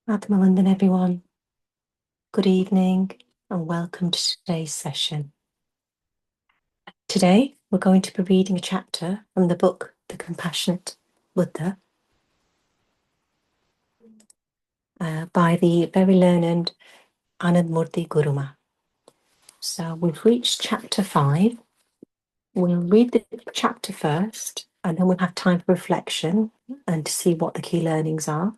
Atmavandan, everyone. Good evening and welcome to today's session. Today we're going to be reading a chapter from the book The Compassionate Buddha by the very learned Anandamurti Guruma. So we've reached chapter 5. We'll read the chapter first and then we'll have time for reflection and to see what the key learnings are.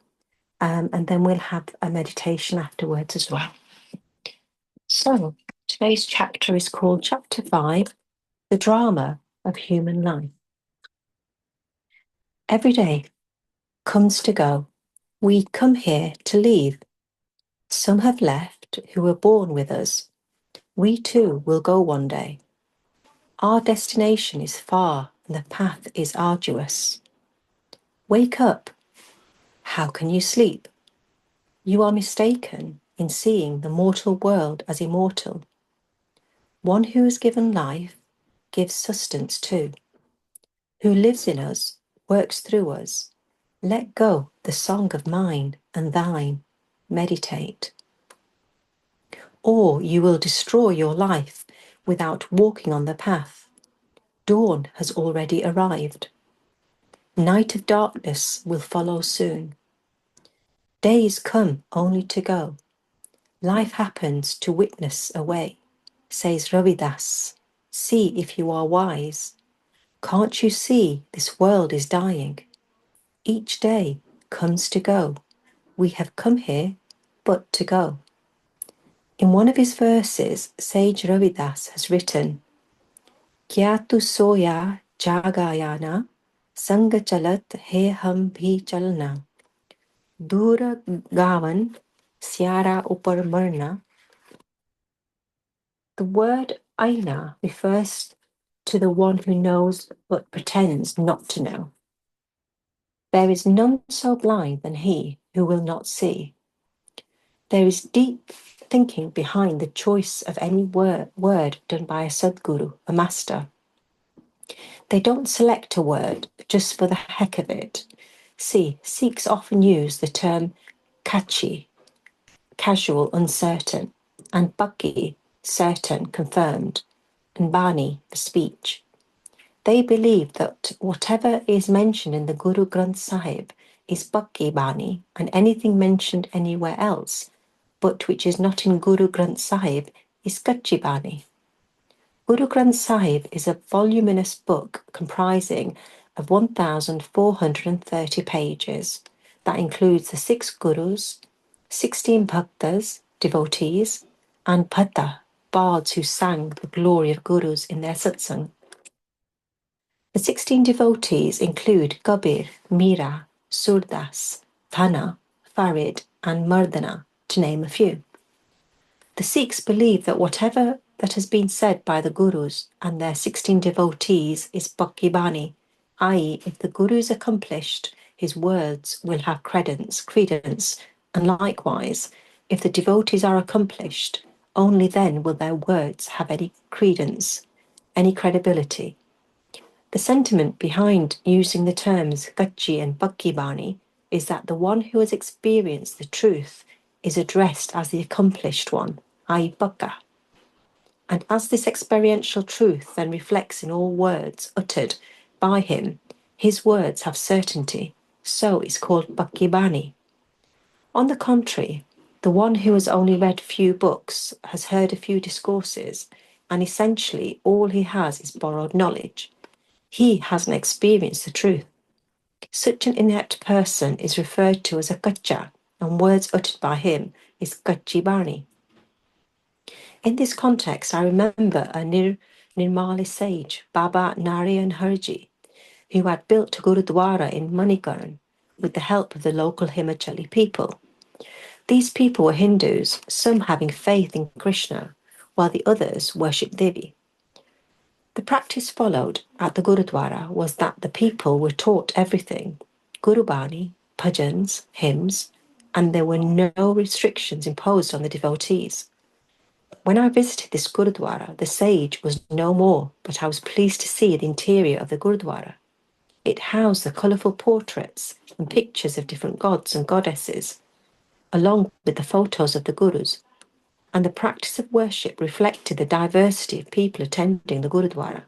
And then we'll have a meditation afterwards as well. So today's chapter is called Chapter 5, The Drama of Human Life. Every day comes to go. We come here to leave. Some have left who were born with us. We too will go one day. Our destination is far and the path is arduous. Wake up. How can you sleep? You are mistaken in seeing the mortal world as immortal. One who is given life gives sustenance too. Who lives in us, works through us. Let go the song of mine and thine. Meditate. Or you will destroy your life without walking on the path. Dawn has already arrived. Night of darkness will follow soon. Days come only to go. Life happens to witness away, says Ravidas. See if you are wise. Can't you see this world is dying? Each day comes to go. We have come here but to go. In one of his verses, Sage Ravidas has written, Kya tu soya jagayana, sanga chalat he hum bhi chalna. Dura gavan syara upar marna. The word aina refers to the one who knows but pretends not to know. There is none so blind than he who will not see. There is deep thinking behind the choice of any word done by a Sadguru, a master. They don't select a word just for the heck of it. See, Sikhs often use the term kachi, casual, uncertain, and buggy, certain, confirmed, and bani, the speech. They believe that whatever is mentioned in the Guru Granth Sahib is buggy bani, and anything mentioned anywhere else but which is not in Guru Granth Sahib, is Kachi Bani. Guru Granth Sahib is a voluminous book comprising of 1,430 pages that includes the 6 Gurus, 16 Bhaktas, devotees, and Bhatta, bards who sang the glory of Gurus in their satsang. The 16 devotees include Kabir, Mira, Surdas, Thana, Farid, and Mardana, to name a few. The Sikhs believe that whatever that has been said by the Gurus and their 16 devotees is Bhakti Bani, i.e., if the Guru is accomplished, his words will have credence, and likewise, if the devotees are accomplished, only then will their words have any credence, any credibility. The sentiment behind using the terms Kachi and Bhakti Bani is that the one who has experienced the truth is addressed as the accomplished one, i.e. Bhakka. And as this experiential truth then reflects in all words uttered by him, his words have certainty, so it's called Bhakti-bani. On the contrary, the one who has only read few books, has heard a few discourses, and essentially all he has is borrowed knowledge. He hasn't experienced the truth. Such an inept person is referred to as a kacha, and words uttered by him is kachi-bani. In this context, I remember a Nirmali sage, Baba Narayan Harji, who had built a Gurudwara in Manikaran with the help of the local Himachali people. These people were Hindus, some having faith in Krishna, while the others worshipped Devi. The practice followed at the Gurudwara was that the people were taught everything, Gurubani, bhajans, hymns, and there were no restrictions imposed on the devotees. When I visited this Gurudwara, the sage was no more, but I was pleased to see the interior of the Gurudwara. It housed the colourful portraits and pictures of different gods and goddesses, along with the photos of the Gurus, and the practice of worship reflected the diversity of people attending the Gurudwara,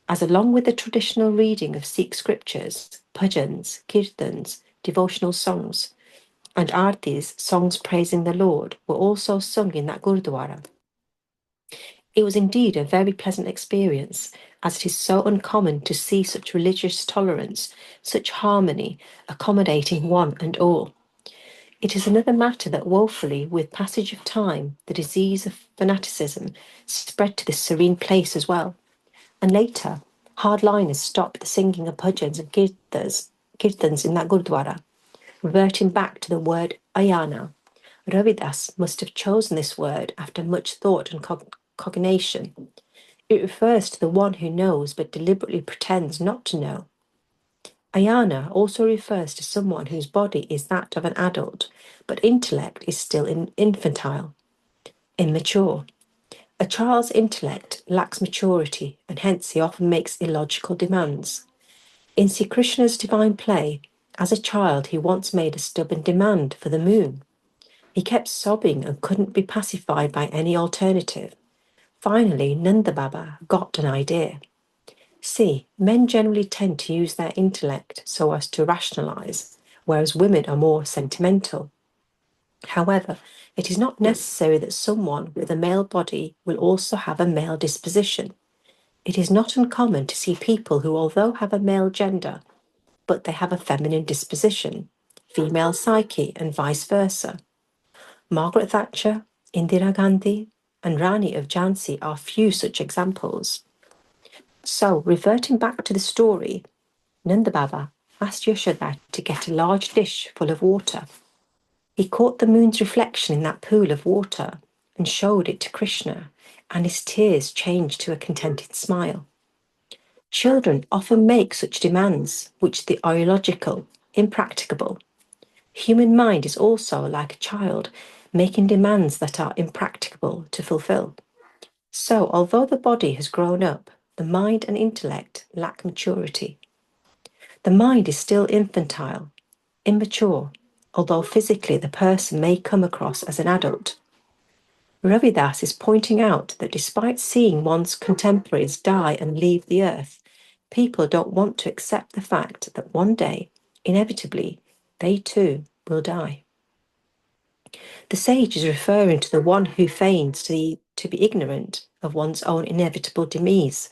as along with the traditional reading of Sikh scriptures, bhajans, kirtans, devotional songs, and artis, songs praising the Lord, were also sung in that Gurudwara. It was indeed a very pleasant experience, as it is so uncommon to see such religious tolerance, such harmony, accommodating one and all. It is another matter that woefully, with passage of time, the disease of fanaticism spread to this serene place as well. And later, hardliners stopped the singing of bhajans and kirtans in that Gurdwara, reverting back to the word ayana. Ravidas must have chosen this word after much thought and cognation. It refers to the one who knows but deliberately pretends not to know. Ayana also refers to someone whose body is that of an adult, but intellect is still infantile, immature. A child's intellect lacks maturity, and hence he often makes illogical demands. In Sri Krishna's divine play, as a child he once made a stubborn demand for the moon. He kept sobbing and couldn't be pacified by any alternative. Finally, Nanda Baba got an idea. See, men generally tend to use their intellect so as to rationalize, whereas women are more sentimental. However, it is not necessary that someone with a male body will also have a male disposition. It is not uncommon to see people who, although have a male gender, but they have a feminine disposition, female psyche, and vice versa. Margaret Thatcher, Indira Gandhi, and Rani of Jhansi are few such examples. So, reverting back to the story, Nanda Baba asked Yashoda to get a large dish full of water. He caught the moon's reflection in that pool of water and showed it to Krishna, and his tears changed to a contented smile. Children often make such demands, which they are illogical, impracticable. Human mind is also like a child, making demands that are impracticable to fulfill. So, although the body has grown up, the mind and intellect lack maturity. The mind is still infantile, immature, although physically the person may come across as an adult. Ravidas is pointing out that despite seeing one's contemporaries die and leave the earth, people don't want to accept the fact that one day, inevitably, they too will die. The sage is referring to the one who feigns to be ignorant of one's own inevitable demise,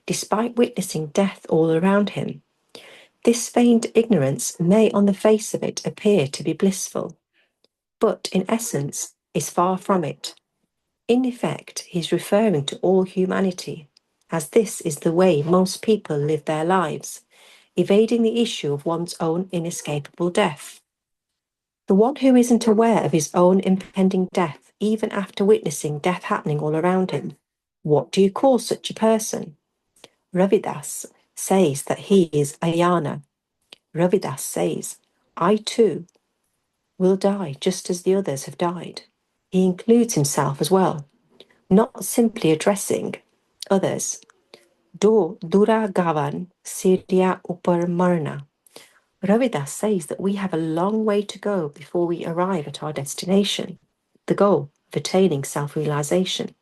despite witnessing death all around him. This feigned ignorance may on the face of it appear to be blissful, but in essence is far from it. In effect, he's referring to all humanity, as this is the way most people live their lives, evading the issue of one's own inescapable death. The one who isn't aware of his own impending death, even after witnessing death happening all around him, what do you call such a person? Ravidas says that he is ayana. Ravidas says, I too will die just as the others have died. He includes himself as well, not simply addressing others. Do dura gavan sirya upar marna. Ravidas says that we have a long way to go before we arrive at our destination, the goal of attaining self-realization.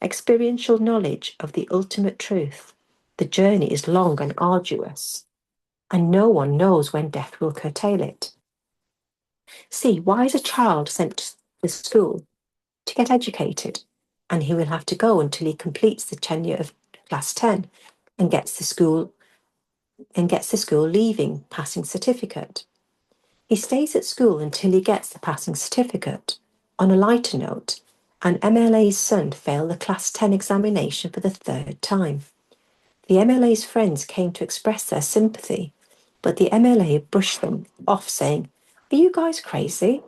experiential knowledge of the ultimate truth. The journey is long and arduous, and no one knows when death will curtail it. See, why is a child sent to school? To get educated, and he will have to go until he completes the tenure of class 10 and gets the school leaving passing certificate. He stays at school until he gets the passing certificate. On a lighter note, an MLA's son failed the class 10 examination for the third time. The MLA's friends came to express their sympathy, but the MLA brushed them off, saying, "Are you guys crazy?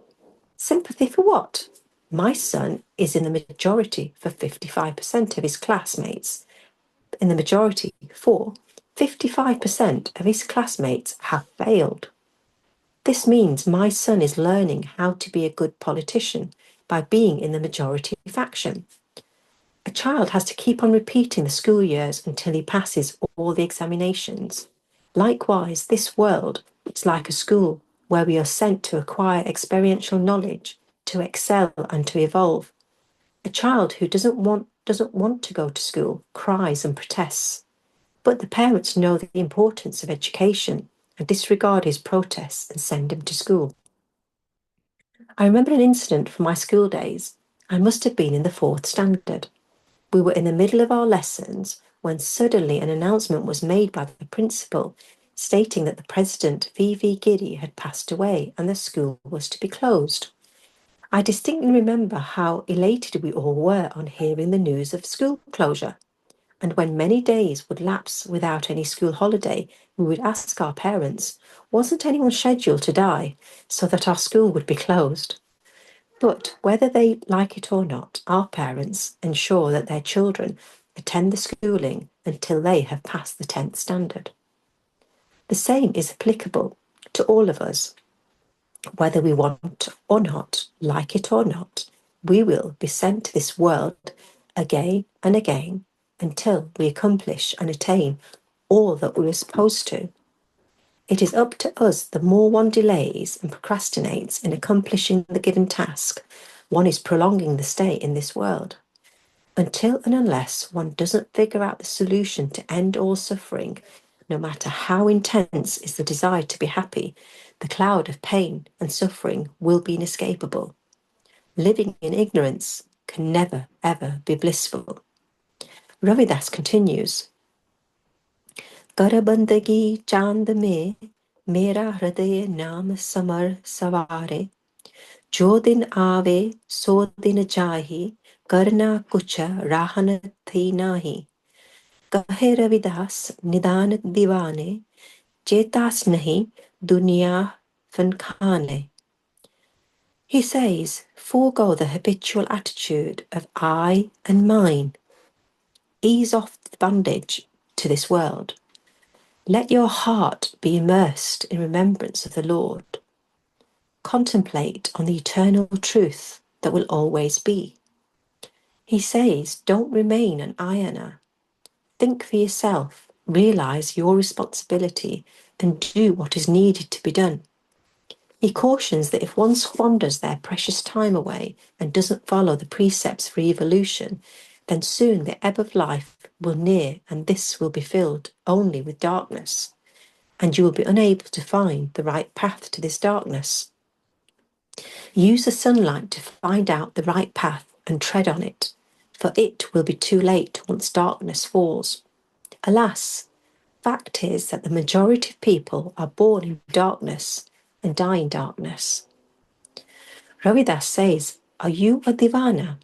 Sympathy for what? My son is in the majority for 55% of his classmates. In the majority for 55% of his classmates have failed. This means my son is learning how to be a good politician by being in the majority faction. A child has to keep on repeating the school years until he passes all the examinations. Likewise, this world is like a school where we are sent to acquire experiential knowledge, to excel and to evolve. A child who doesn't want to go to school cries and protests, but the parents know the importance of education and disregard his protests and send him to school. I remember an incident from my school days. I must have been in the 4th standard. We were in the middle of our lessons when suddenly an announcement was made by the principal stating that the president, V.V. Giddy, had passed away and the school was to be closed. I distinctly remember how elated we all were on hearing the news of school closure. And when many days would lapse without any school holiday, we would ask our parents, wasn't anyone scheduled to die so that our school would be closed? But whether they like it or not, our parents ensure that their children attend the schooling until they have passed the 10th standard. The same is applicable to all of us. Whether we want or not, like it or not, we will be sent to this world again and again until we accomplish and attain all that we are supposed to. It is up to us. The more one delays and procrastinates in accomplishing the given task, one is prolonging the stay in this world. Until and unless one doesn't figure out the solution to end all suffering, no matter how intense is the desire to be happy, the cloud of pain and suffering will be inescapable. Living in ignorance can never, ever be blissful. Ravidas continues, Karabandagi chand mein mera hriday naam samar savare, jo din aave so din jahi, karna kucha rahan thi nahi. Kahe Ravidas nidan divane, chetas nahi dunya fankhane. He says, forego the habitual attitude of I and mine. Ease off the bandage to this world. Let your heart be immersed in remembrance of the Lord. Contemplate on the eternal truth that will always be. He says, don't remain an ayana. Think for yourself, realize your responsibility, and do what is needed to be done. He cautions that if one squanders their precious time away and doesn't follow the precepts for evolution, then soon the ebb of life will near, and this will be filled only with darkness, and you will be unable to find the right path to this darkness. Use the sunlight to find out the right path and tread on it, for it will be too late once darkness falls. Alas, fact is that the majority of people are born in darkness and die in darkness. Ravidas says, are you a divana?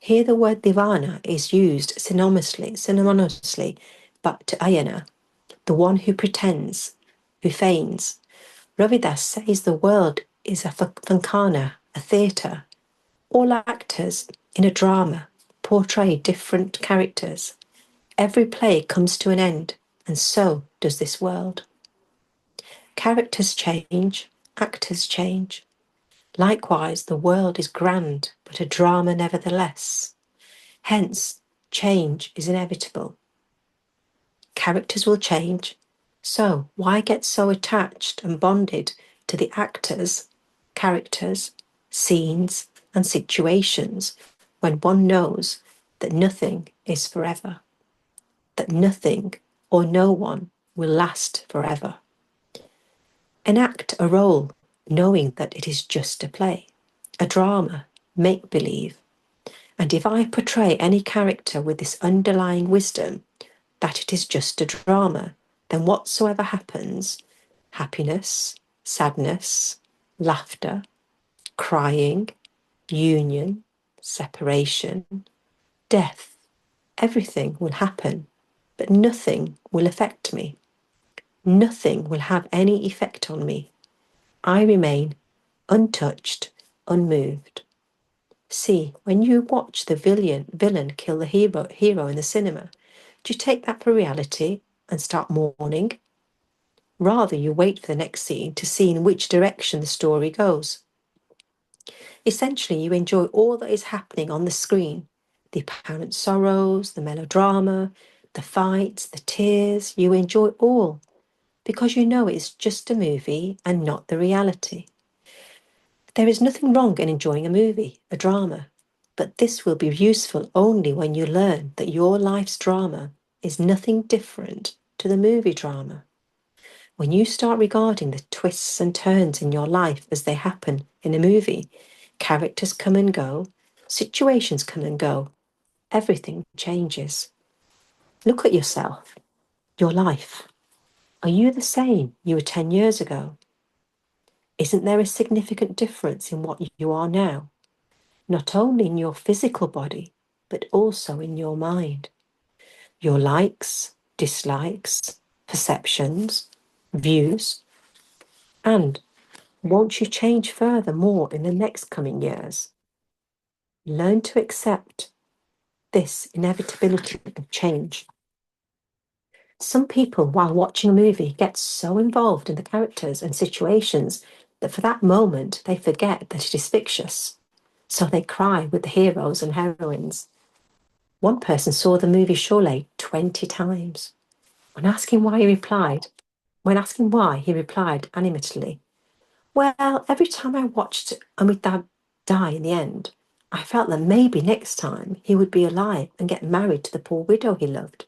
Here the word divana is used synonymously, but to ayana, the one who pretends, who feigns. Ravidas says the world is a fankana, a theatre. All actors in a drama portray different characters. Every play comes to an end, and so does this world. Characters change, actors change. Likewise, the world is grand, but a drama nevertheless. Hence, change is inevitable. Characters will change, so why get so attached and bonded to the actors, characters, scenes, and situations when one knows that nothing is forever, that nothing or no one will last forever. Enact a role knowing that it is just a play, a drama, make-believe. And if I portray any character with this underlying wisdom that it is just a drama, then whatsoever happens, happiness, sadness, laughter, crying, union, separation, death, everything will happen, but nothing will affect me. Nothing will have any effect on me. I remain untouched, unmoved. See, when you watch the villain kill the hero in the cinema, do you take that for reality and start mourning? Rather, you wait for the next scene to see in which direction the story goes. Essentially, you enjoy all that is happening on the screen, the apparent sorrows, the melodrama, the fights, the tears. You enjoy all because you know it's just a movie and not the reality. There is nothing wrong in enjoying a movie, a drama, but this will be useful only when you learn that your life's drama is nothing different to the movie drama. When you start regarding the twists and turns in your life as they happen in a movie, characters come and go, situations come and go, everything changes. Look at yourself, your life. Are you the same you were 10 years ago? Isn't there a significant difference in what you are now? Not only in your physical body, but also in your mind. Your likes, dislikes, perceptions, views, and won't you change further more in the next coming years? Learn to accept this inevitability of change. Some people, while watching a movie, get so involved in the characters and situations that for that moment they forget that it is fictitious. So they cry with the heroes and heroines. One person saw the movie Sholay 20 times. When asking why, he replied animatedly, "Well, every time I watched Amitabh die in the end, I felt that maybe next time he would be alive and get married to the poor widow he loved."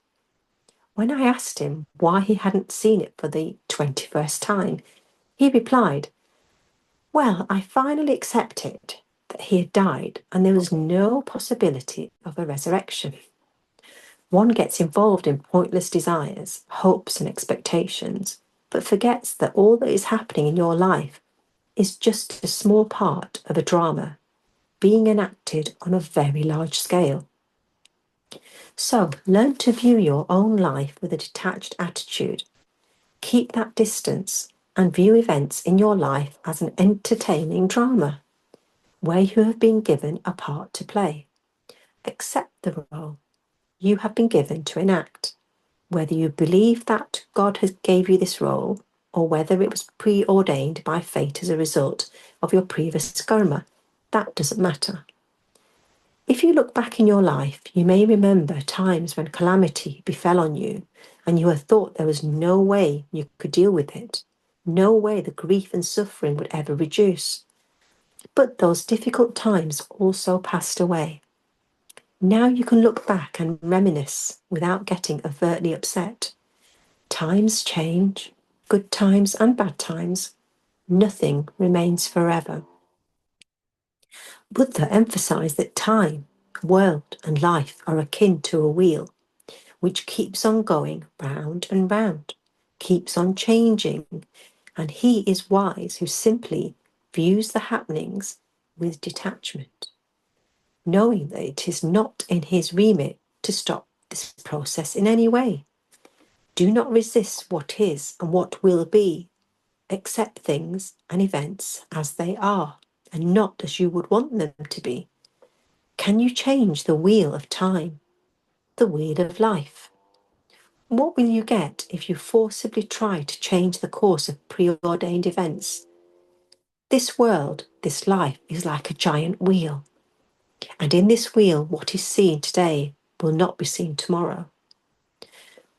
When I asked him why he hadn't seen it for the 21st time, he replied, "Well, I finally accepted that he had died and there was no possibility of a resurrection." One gets involved in pointless desires, hopes, and expectations, but forgets that all that is happening in your life is just a small part of a drama being enacted on a very large scale. So learn to view your own life with a detached attitude. Keep that distance and view events in your life as an entertaining drama where you have been given a part to play. Accept the role you have been given to enact, whether you believe that God has gave you this role or whether it was preordained by fate as a result of your previous karma. That doesn't matter. If you look back in your life, you may remember times when calamity befell on you and you had thought there was no way you could deal with it, no way the grief and suffering would ever reduce. But those difficult times also passed away. Now you can look back and reminisce without getting overtly upset. Times change, good times and bad times. Nothing remains forever. Buddha emphasized that time, world, and life are akin to a wheel, which keeps on going round and round, keeps on changing, and he is wise who simply views the happenings with detachment, knowing that it is not in his remit to stop this process in any way. Do not resist what is and what will be. Accept things and events as they are and not as you would want them to be. Can you change the wheel of time, the wheel of life? What will you get if you forcibly try to change the course of preordained events? This world, this life, is like a giant wheel. And in this wheel, what is seen today will not be seen tomorrow.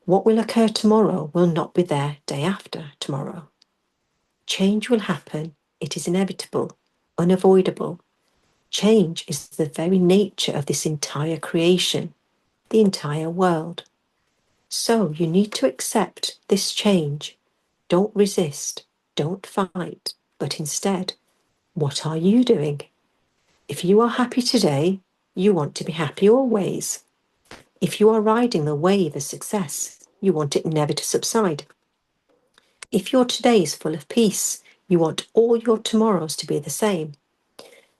What will occur tomorrow will not be there day after tomorrow. Change will happen. It is inevitable, unavoidable. Change is the very nature of this entire creation, the entire world. So you need to accept this change. Don't resist, don't fight, but instead, what are you doing? If you are happy today, you want to be happy always. If you are riding the wave of success, you want it never to subside. If your today is full of peace, you want all your tomorrows to be the same.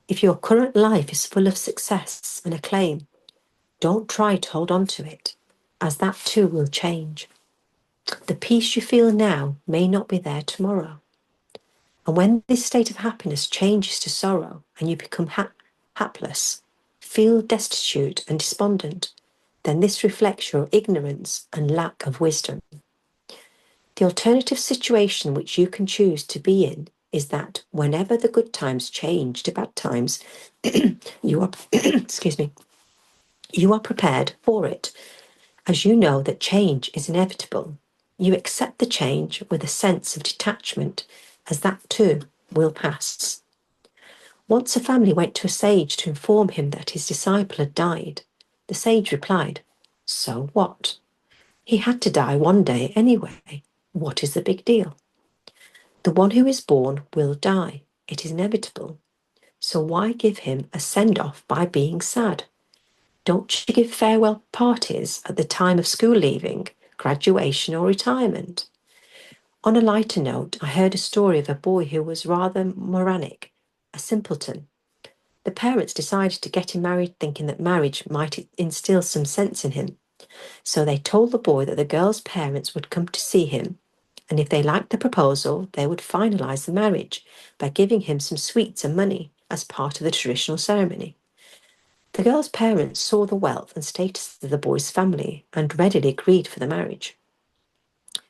If your current life is full of success and acclaim, don't try to hold on to it, as that too will change. The peace you feel now may not be there tomorrow. And when this state of happiness changes to sorrow and you become hapless, feel destitute and despondent, then this reflects your ignorance and lack of wisdom. The alternative situation which you can choose to be in is that whenever the good times change to bad times, you are excuse me, you are prepared for it, as you know that change is inevitable. You accept the change with a sense of detachment, as that too will pass. Once a family went to a sage to inform him that his disciple had died. The sage replied, "So what? He had to die one day anyway. What is the big deal? The one who is born will die. It is inevitable. So why give him a send-off by being sad? Don't you give farewell parties at the time of school leaving, graduation, or retirement?" On a lighter note, I heard a story of a boy who was rather moronic, a simpleton. The parents decided to get him married, thinking that marriage might instill some sense in him. So they told the boy that the girl's parents would come to see him, and if they liked the proposal, they would finalise the marriage by giving him some sweets and money as part of the traditional ceremony. The girl's parents saw the wealth and status of the boy's family and readily agreed for the marriage.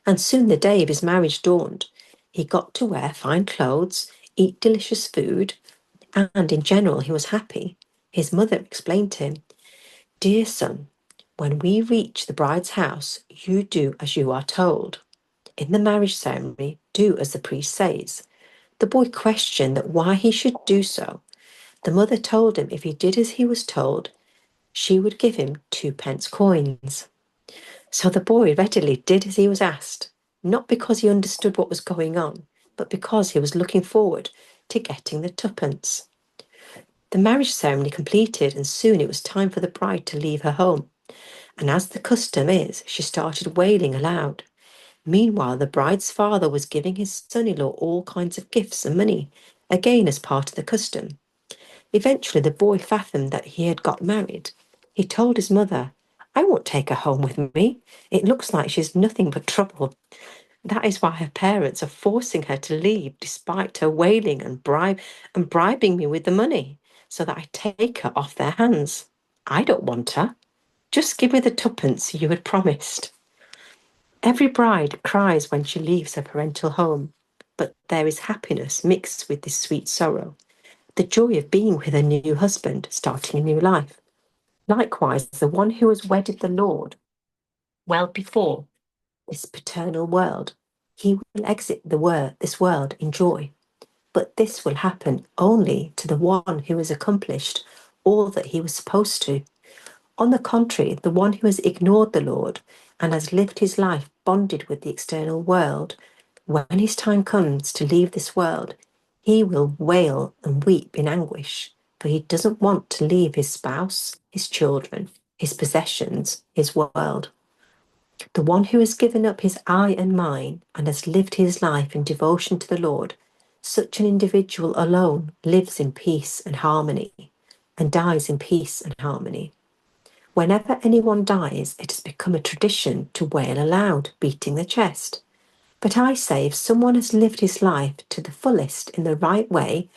And soon the day of his marriage dawned. He got to wear fine clothes, eat delicious food, and in general he was happy. His mother explained to him, "Dear son, when we reach the bride's house, you do as you are told. In the marriage ceremony, do as the priest says." The boy questioned that why he should do so. The mother told him if he did as he was told, she would give him 2 pence coins. So the boy readily did as he was asked, not because he understood what was going on, but because he was looking forward to getting the 2 pence. The marriage ceremony completed, and soon it was time for the bride to leave her home. And as the custom is, she started wailing aloud. Meanwhile, the bride's father was giving his son-in-law all kinds of gifts and money, again as part of the custom. Eventually, the boy fathomed that he had got married. He told his mother, "I won't take her home with me. It looks like she's nothing but trouble. That is why her parents are forcing her to leave despite her wailing and bribing me with the money so that I take her off their hands. I don't want her. Just give me the 2 pence you had promised." Every bride cries when she leaves her parental home, but there is happiness mixed with this sweet sorrow, the joy of being with a new husband, starting a new life. Likewise, the one who has wedded the Lord well before this paternal world, he will exit this world in joy. But this will happen only to the one who has accomplished all that he was supposed to. On the contrary, the one who has ignored the Lord and has lived his life bonded with the external world, when his time comes to leave this world, he will wail and weep in anguish, for he doesn't want to leave his spouse, his children, his possessions, his world. The one who has given up his I and mine and has lived his life in devotion to the Lord, such an individual alone lives in peace and harmony and dies in peace and harmony. Whenever anyone dies, it has become a tradition to wail aloud, beating the chest. But I say, if someone has lived his life to the fullest in the right way,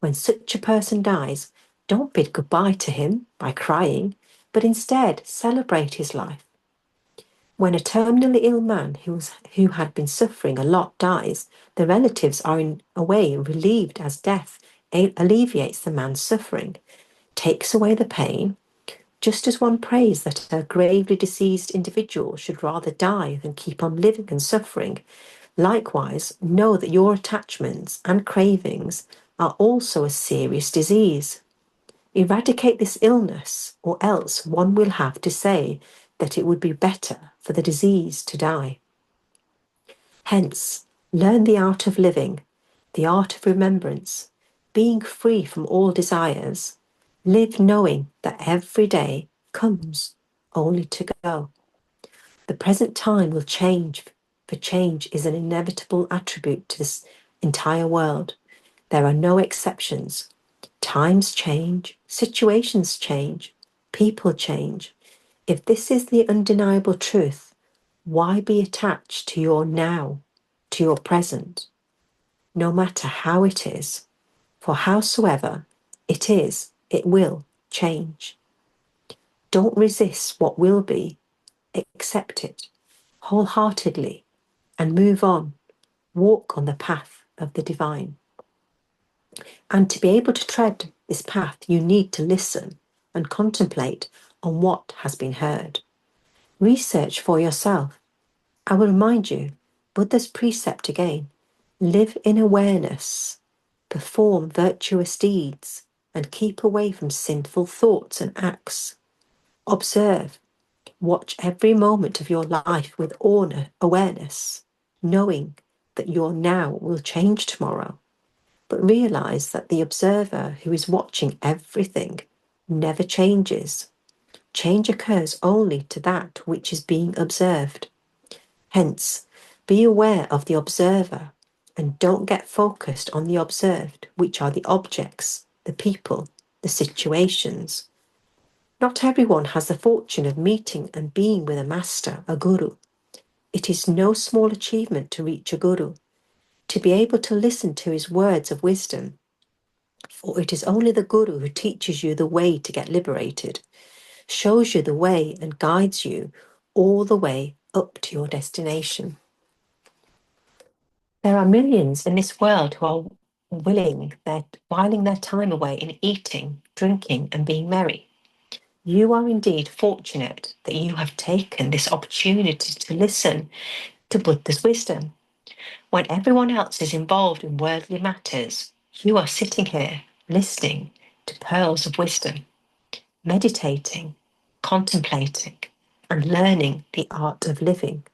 when such a person dies, don't bid goodbye to him by crying, but instead celebrate his life. When a terminally ill man who had been suffering a lot dies, the relatives are in a way relieved, as death alleviates the man's suffering, takes away the pain, just as one prays that a gravely deceased individual should rather die than keep on living and suffering. Likewise, know that your attachments and cravings are also a serious disease. Eradicate this illness, or else one will have to say that it would be better for the disease to die. Hence, learn the art of living, the art of remembrance, being free from all desires. Live knowing that every day comes only to go. The present time will change, for change is an inevitable attribute to this entire world. There are no exceptions. Times change, situations change, people change. If this is the undeniable truth, why be attached to your now, to your present, no matter how it is? For howsoever it is, it will change. Don't resist what will be, accept it wholeheartedly and move on. Walk on the path of the divine. And to be able to tread this path, you need to listen and contemplate on what has been heard. Research for yourself. I will remind you, Buddha's precept again, live in awareness, perform virtuous deeds, and keep away from sinful thoughts and acts. Observe, watch every moment of your life with awareness, knowing that your now will change tomorrow. But realize that the observer who is watching everything never changes. Change occurs only to that which is being observed. Hence, be aware of the observer and don't get focused on the observed, which are the objects, the people, the situations. Not everyone has the fortune of meeting and being with a master, a guru. It is no small achievement to reach a guru, to be able to listen to his words of wisdom. For it is only the guru who teaches you the way to get liberated, shows you the way and guides you all the way up to your destination. There are millions in this world who are whiling their time away in eating, drinking, and being merry. You are indeed fortunate that you have taken this opportunity to listen to Buddha's wisdom. When everyone else is involved in worldly matters, you are sitting here listening to pearls of wisdom, meditating, contemplating, and learning the art of living.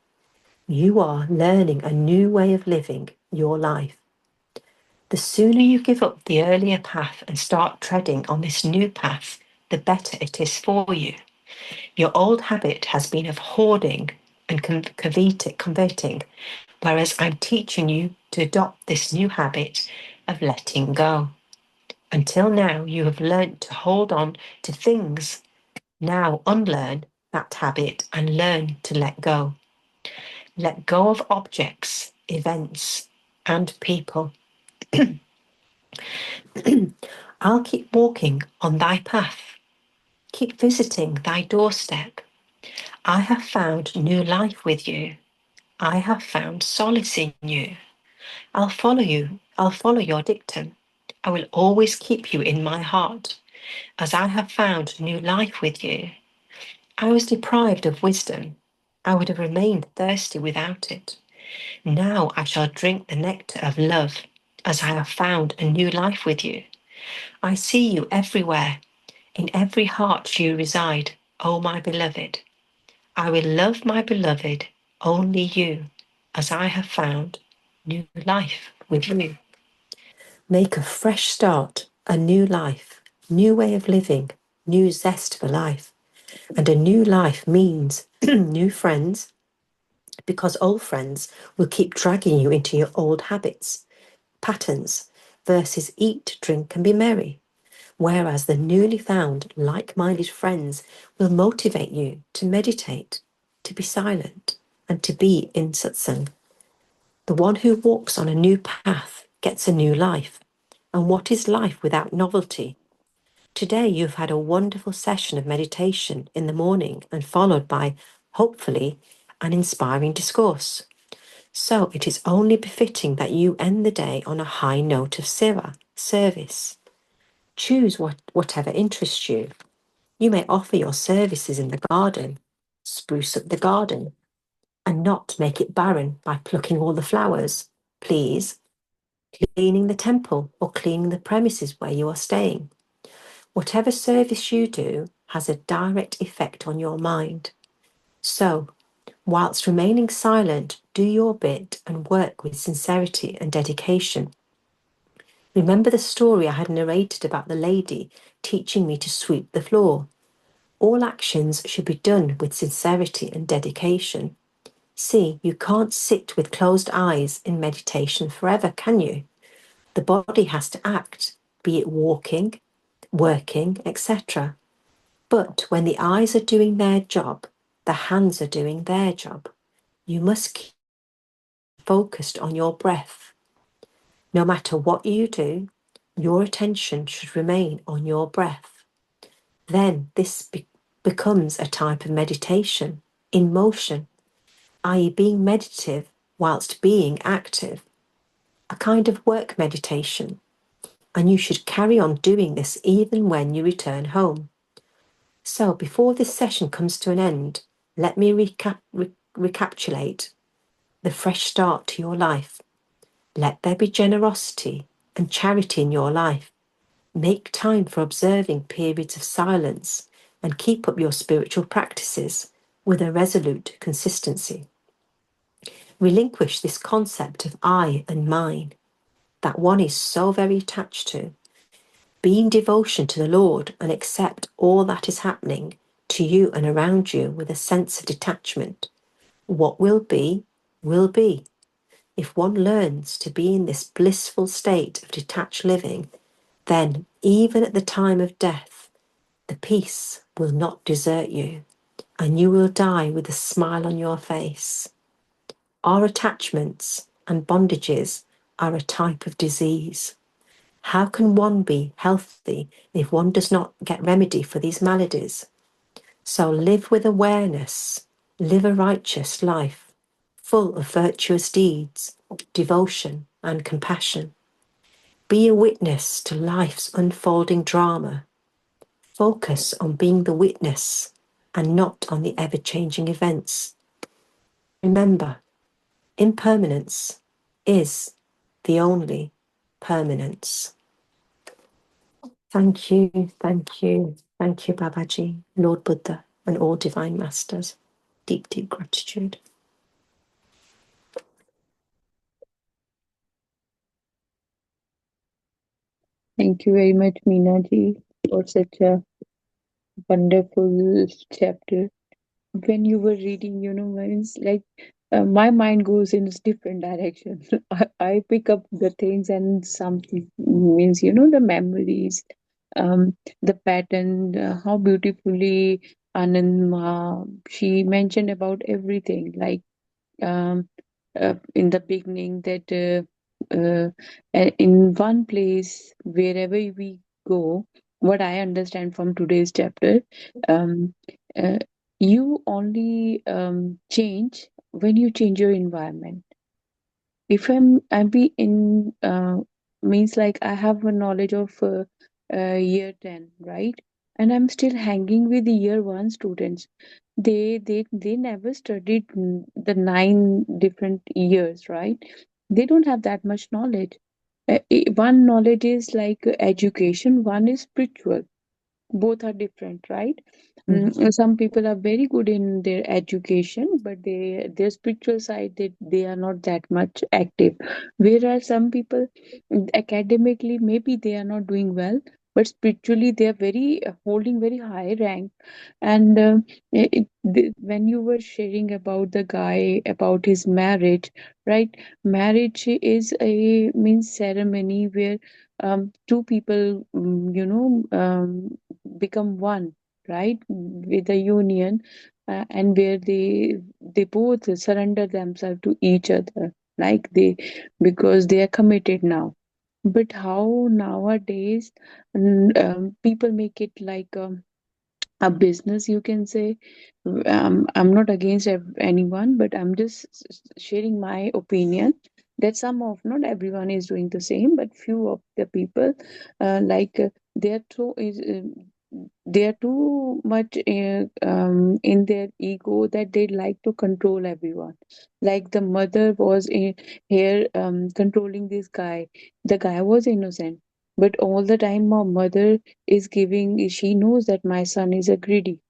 You are learning a new way of living your life. The sooner you give up the earlier path and start treading on this new path, the better it is for you. Your old habit has been of hoarding and coveting, whereas I'm teaching you to adopt this new habit of letting go. Until now, you have learnt to hold on to things. Now unlearn that habit and learn to let go. Let go of objects, events, and people. I'll keep walking on thy path. Keep visiting thy doorstep. I have found new life with you. I have found solace in you. I'll follow you. I'll follow your dictum. I will always keep you in my heart, as I have found new life with you. I was deprived of wisdom. I would have remained thirsty without it. Now I shall drink the nectar of love, as I have found a new life with you. I see you everywhere. In every heart you reside, O my beloved. I will love my beloved, only you, as I have found new life with you. Make a fresh start, a new life, new way of living, new zest for life. And a new life means new friends, because old friends will keep dragging you into your old habits, patterns, versus eat, drink, and be merry. Whereas the newly found like-minded friends will motivate you to meditate, to be silent, and to be in satsang. The one who walks on a new path gets a new life. And what is life without novelty? Today you've had a wonderful session of meditation in the morning and followed by, hopefully, an inspiring discourse. So it is only befitting that you end the day on a high note of service. Choose whatever interests you. You may offer your services in the garden, spruce up the garden, and not make it barren by plucking all the flowers, please. Cleaning the temple or cleaning the premises where you are staying. Whatever service you do has a direct effect on your mind. So, whilst remaining silent, do your bit and work with sincerity and dedication. Remember the story I had narrated about the lady teaching me to sweep the floor. All actions should be done with sincerity and dedication. See, you can't sit with closed eyes in meditation forever, can you? The body has to act, be it walking, working, etc. But when the eyes are doing their job, the hands are doing their job. You must keep focused on your breath. No matter what you do, your attention should remain on your breath. Then this becomes a type of meditation in motion, i.e., being meditative whilst being active, a kind of work meditation. And you should carry on doing this even when you return home. So, before this session comes to an end, let me recapitulate the fresh start to your life. Let there be generosity and charity in your life. Make time for observing periods of silence and keep up your spiritual practices with a resolute consistency. Relinquish this concept of I and mine that one is so very attached to. Be in devotion to the Lord and accept all that is happening to you and around you with a sense of detachment. What will be, will be. If one learns to be in this blissful state of detached living, then even at the time of death, the peace will not desert you, and you will die with a smile on your face. Our attachments and bondages are a type of disease. How can one be healthy if one does not get remedy for these maladies? So live with awareness, live a righteous life, full of virtuous deeds, devotion, and compassion. Be a witness to life's unfolding drama. Focus on being the witness and not on the ever-changing events. Remember, impermanence is the only permanence. Thank you, thank you, thank you, Babaji, Lord Buddha, and all divine masters. Deep, deep gratitude. Thank you very much, Meena ji, for such a wonderful chapter. When you were reading, it's like my mind goes in a different direction. I pick up the things and something means, the memories, the pattern, how beautifully Anand Ma, she mentioned about everything. Like um, in the beginning that in one place wherever we go, what I understand from today's chapter, um, uh, you only change when you change your environment. If I'm be in means like I have a knowledge of year 10, right, and I'm still hanging with the year 1 students. They never studied the 9 different years, right? They don't have that much knowledge. One knowledge is like education, one is spiritual. Both are different, right? Some people are very good in their education, but their spiritual side, they are not that much active. Whereas some people, academically maybe they are not doing well, but spiritually they are very holding very high rank. And when you were sharing about the guy about his marriage, right? Marriage is a means ceremony where two people become one, right, with a union, and where they both surrender themselves to each other, like they, because they are committed now. But how nowadays people make it like a business, you can say. I'm not against anyone, but I'm just sharing my opinion that some of, not everyone is doing the same, but few of the people they are they are too much in their ego that they like to control everyone. Like the mother was here controlling this guy. The guy was innocent, But all the time my mother is giving, she knows that my son is a greedy,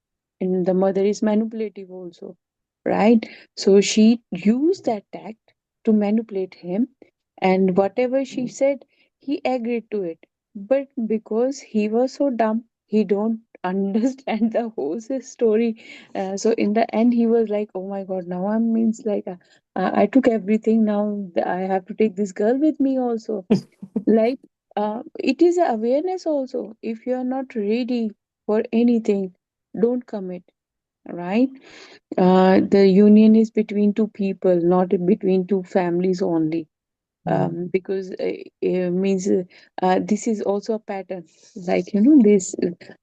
and the mother is manipulative also, right? So she used that tact to manipulate him, and whatever she said, he agreed to it. But because he was so dumb, he don't understand the whole story. So in the end he was like, oh my god, now I means like I took everything, now I have to take this girl with me also. Like, it is a awareness also. If you are not ready for anything, don't commit, right? The union is between two people, not between two families only. Mm, Because means this is also a pattern, like, this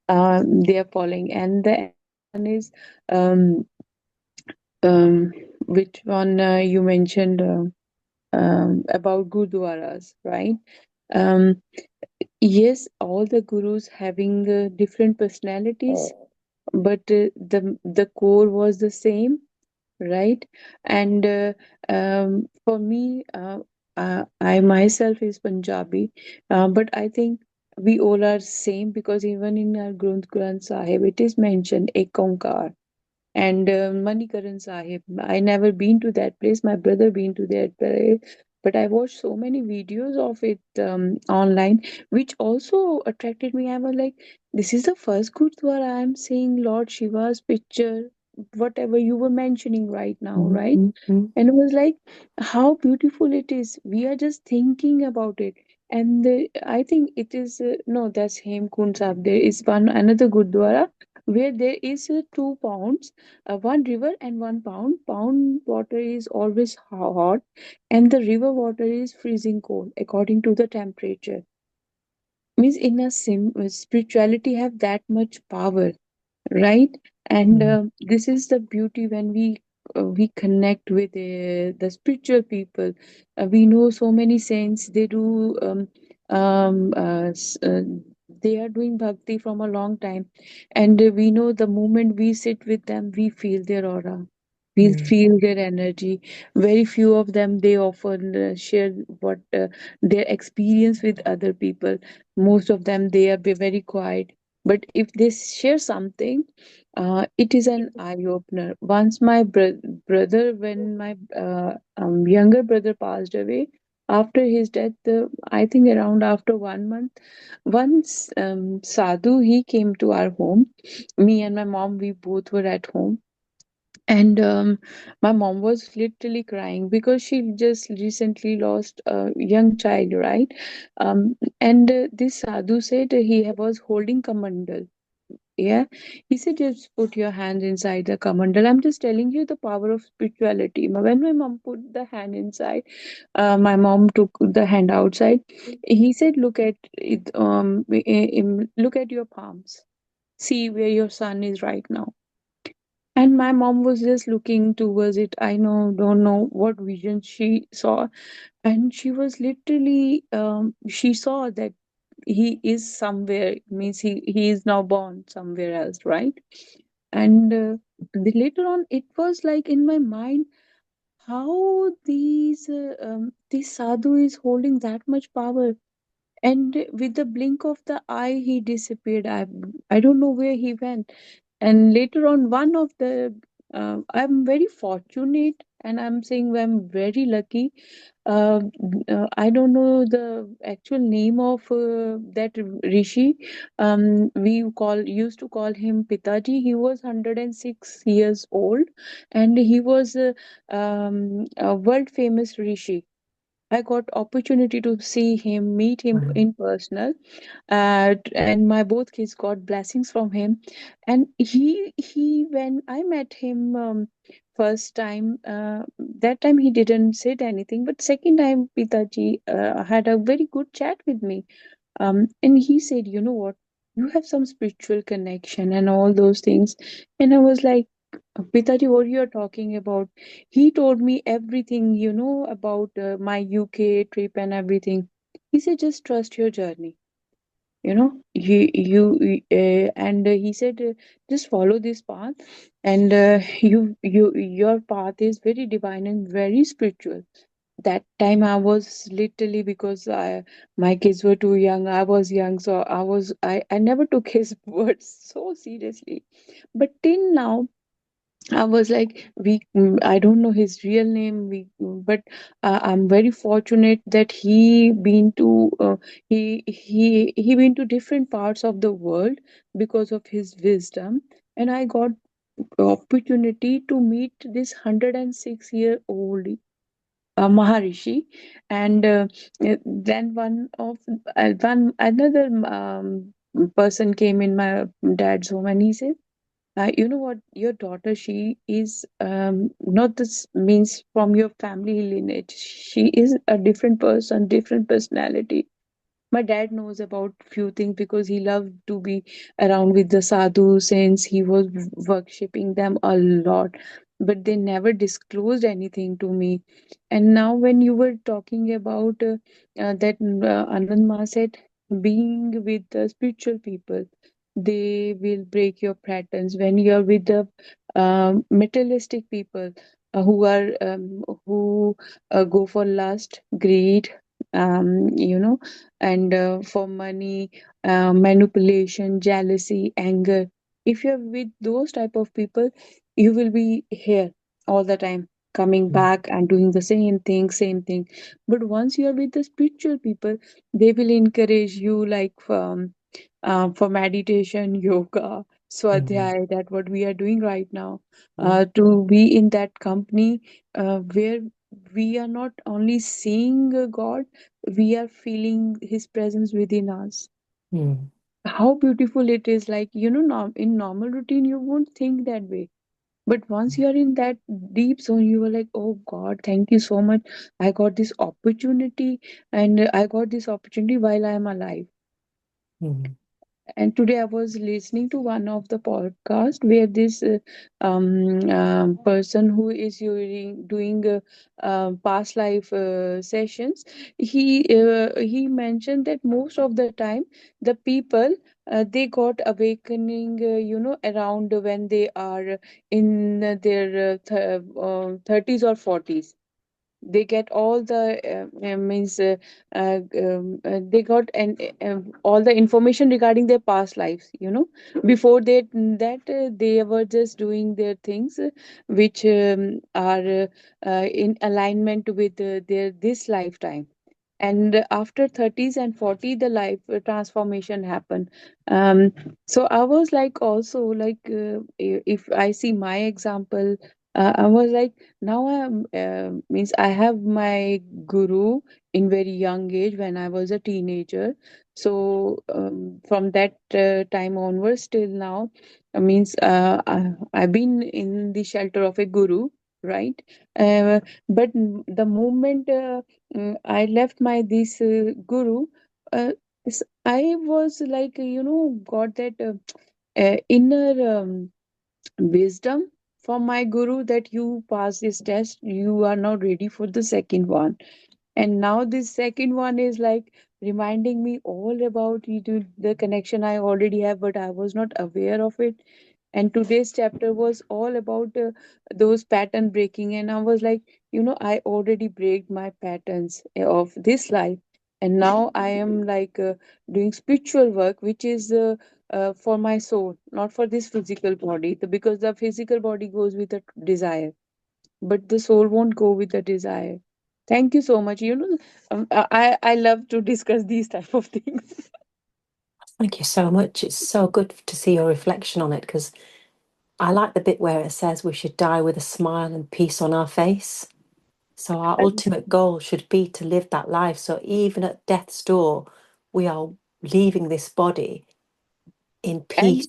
they are following. And the another one is, um, um, which one you mentioned, about gurdwaras, right? um, Yes, all the gurus having different personalities, but the core was the same, right? And for me, I myself is Punjabi, but I think we all are same, because even in our Granth Sahib it is mentioned Ek Onkar and Manikaran Sahib. I never been to that place. My brother been to that place, but I watched so many videos of it online, which also attracted me. I was like, this is the first Gurdwara I'm seeing Lord Shiva's picture, whatever you were mentioning right now, mm, right? mm, mm, And it was like, how beautiful it is. We are just thinking about it. And I think it is, no, that's Hemkund Sahib. There is one another Gurdwara where there is 2 pounds, one river and 1 pound. Pound water is always hot, and the river water is freezing cold according to the temperature. Means in a spirituality have that much power, right? And mm, this is the beauty when we connect with the spiritual people. We know so many saints, they do um, uh, s- uh, they are doing bhakti from a long time, and we know the moment we sit with them, we feel their aura, we mm, feel their energy. Very few of them, they often share what their experience with other people. Most of them, they are very quiet, but if they share something, it is an eye opener. Once my brother, when my younger brother passed away, after his death, I think around after 1 month, once Sadhu, he came to our home. Me and my mom, we both were at home, and my mom was literally crying because she just recently lost a young child, right? And this Sadhu said he was holding kamandal. Yeah, he said, just put your hands inside the kamandal. I'm just telling you the power of spirituality. When my mom put the hand inside, my mom took the hand outside. He said, look at it, look at your palms. See where your son is right now. And my mom was just looking towards it. I know, don't know what vision she saw. And she was literally, she saw that he is somewhere, means he is now born somewhere else, right? And later on, it was like in my mind, how this sadhu is holding that much power, and with the blink of the eye he disappeared. I don't know where he went. And later on, one of the I'm very fortunate, and I'm saying I'm very lucky. uh, I don't know the actual name of that rishi. We used to call him Pitaji. He was 106 years old, and he was a world famous rishi. I got opportunity to see him, meet him mm, in personal, and my both kids got blessings from him. And he when I met him first time, that time he didn't say anything, but second time Pitaji had a very good chat with me. And he said, you know what, you have some spiritual connection and all those things. And I was like, Pitaji, what you are talking about? He told me everything, about my UK trip and everything. He said, just trust your journey. And he said, just follow this path, and your path is very divine and very spiritual. that time I was literally, because my kids were too young, I was young, so I never took his words so seriously. But till now I was like, I don't know his real name, but I'm very fortunate that he been to different parts of the world because of his wisdom, and I got opportunity to meet this 106-year-old Maharishi, and then one another person came in my dad's home, and he said, you know what, your daughter, she is not this means from your family lineage. She is a different person, different personality. My dad knows about few things because he loved to be around with the sadhu saints. He was worshipping them a lot, but they never disclosed anything to me. And now, when you were talking about that, Anand Ma said, being with the spiritual people, they will break your patterns. When you are with the materialistic people who go for lust, greed, you know, and for money, manipulation, jealousy, anger. If you're with those type of people, you will be here all the time, coming Mm. back and doing the same thing. But once you are with the spiritual people, they will encourage you, like for meditation, yoga, Mm. swadhyay, that what we are doing right now, Mm. to be in that company where we are not only seeing God, we are feeling his presence within us. Mm. How beautiful it is. Like, in normal routine you won't think that way, but once you are in that deep zone, you are like, oh God, thank you so much, I got this opportunity, and I got this opportunity while I am alive. Mm. And today I was listening to one of the podcast where this person who is doing past life sessions, he mentioned that most of the time the people, they got awakening, around when they are in their 30s or 40s. They get all the means they got all the information regarding their past lives, before they were just doing their things which are in alignment with their this lifetime. And after 30s and 40, the life transformation happened. um so I was like, also like, if I see my example, I was like, now I'm means I have my guru in very young age when I was a teenager. So from that time onwards till now, means I've been in the shelter of a guru, right? But the moment I left my this guru, uh, I was like, got that inner wisdom from my guru that you pass this test, you are now ready for the second one. And now this second one is like reminding me all about the connection I already have, but I was not aware of it. And today's chapter was all about those pattern breaking, and I was like, I already break my patterns of this life, and now I am like doing spiritual work, which is for my soul, not for this physical body. Because the physical body goes with a desire, but the soul won't go with the desire. Thank you so much. I love to discuss these type of things. Thank you so much. It's so good to see your reflection on it because I like the bit where it says we should die with a smile and peace on our face. So, our ultimate goal should be to live that life. So, even at death's door, we are leaving this body in And peace.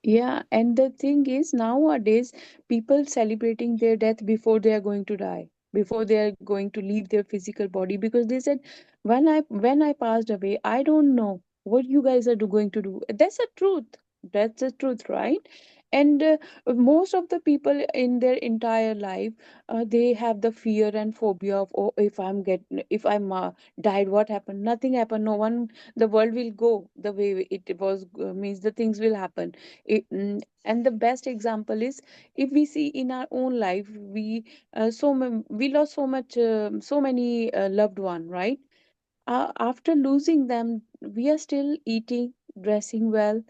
yeah, and the thing is, nowadays, people celebrating their death before they are going to die, before they are going to leave their physical body, because they said, when I passed away, I don't know what you guys are going to do. That's the truth. That's the truth, right? And most of the people in their entire life, they have the fear and phobia of, oh, if I'm died, what happened? Nothing happened, no one, the world will go the way it was, means the things will happen. And the best example is, if we see in our own life, we lost so much, so many loved one, right? After losing them, we are still eating, dressing well,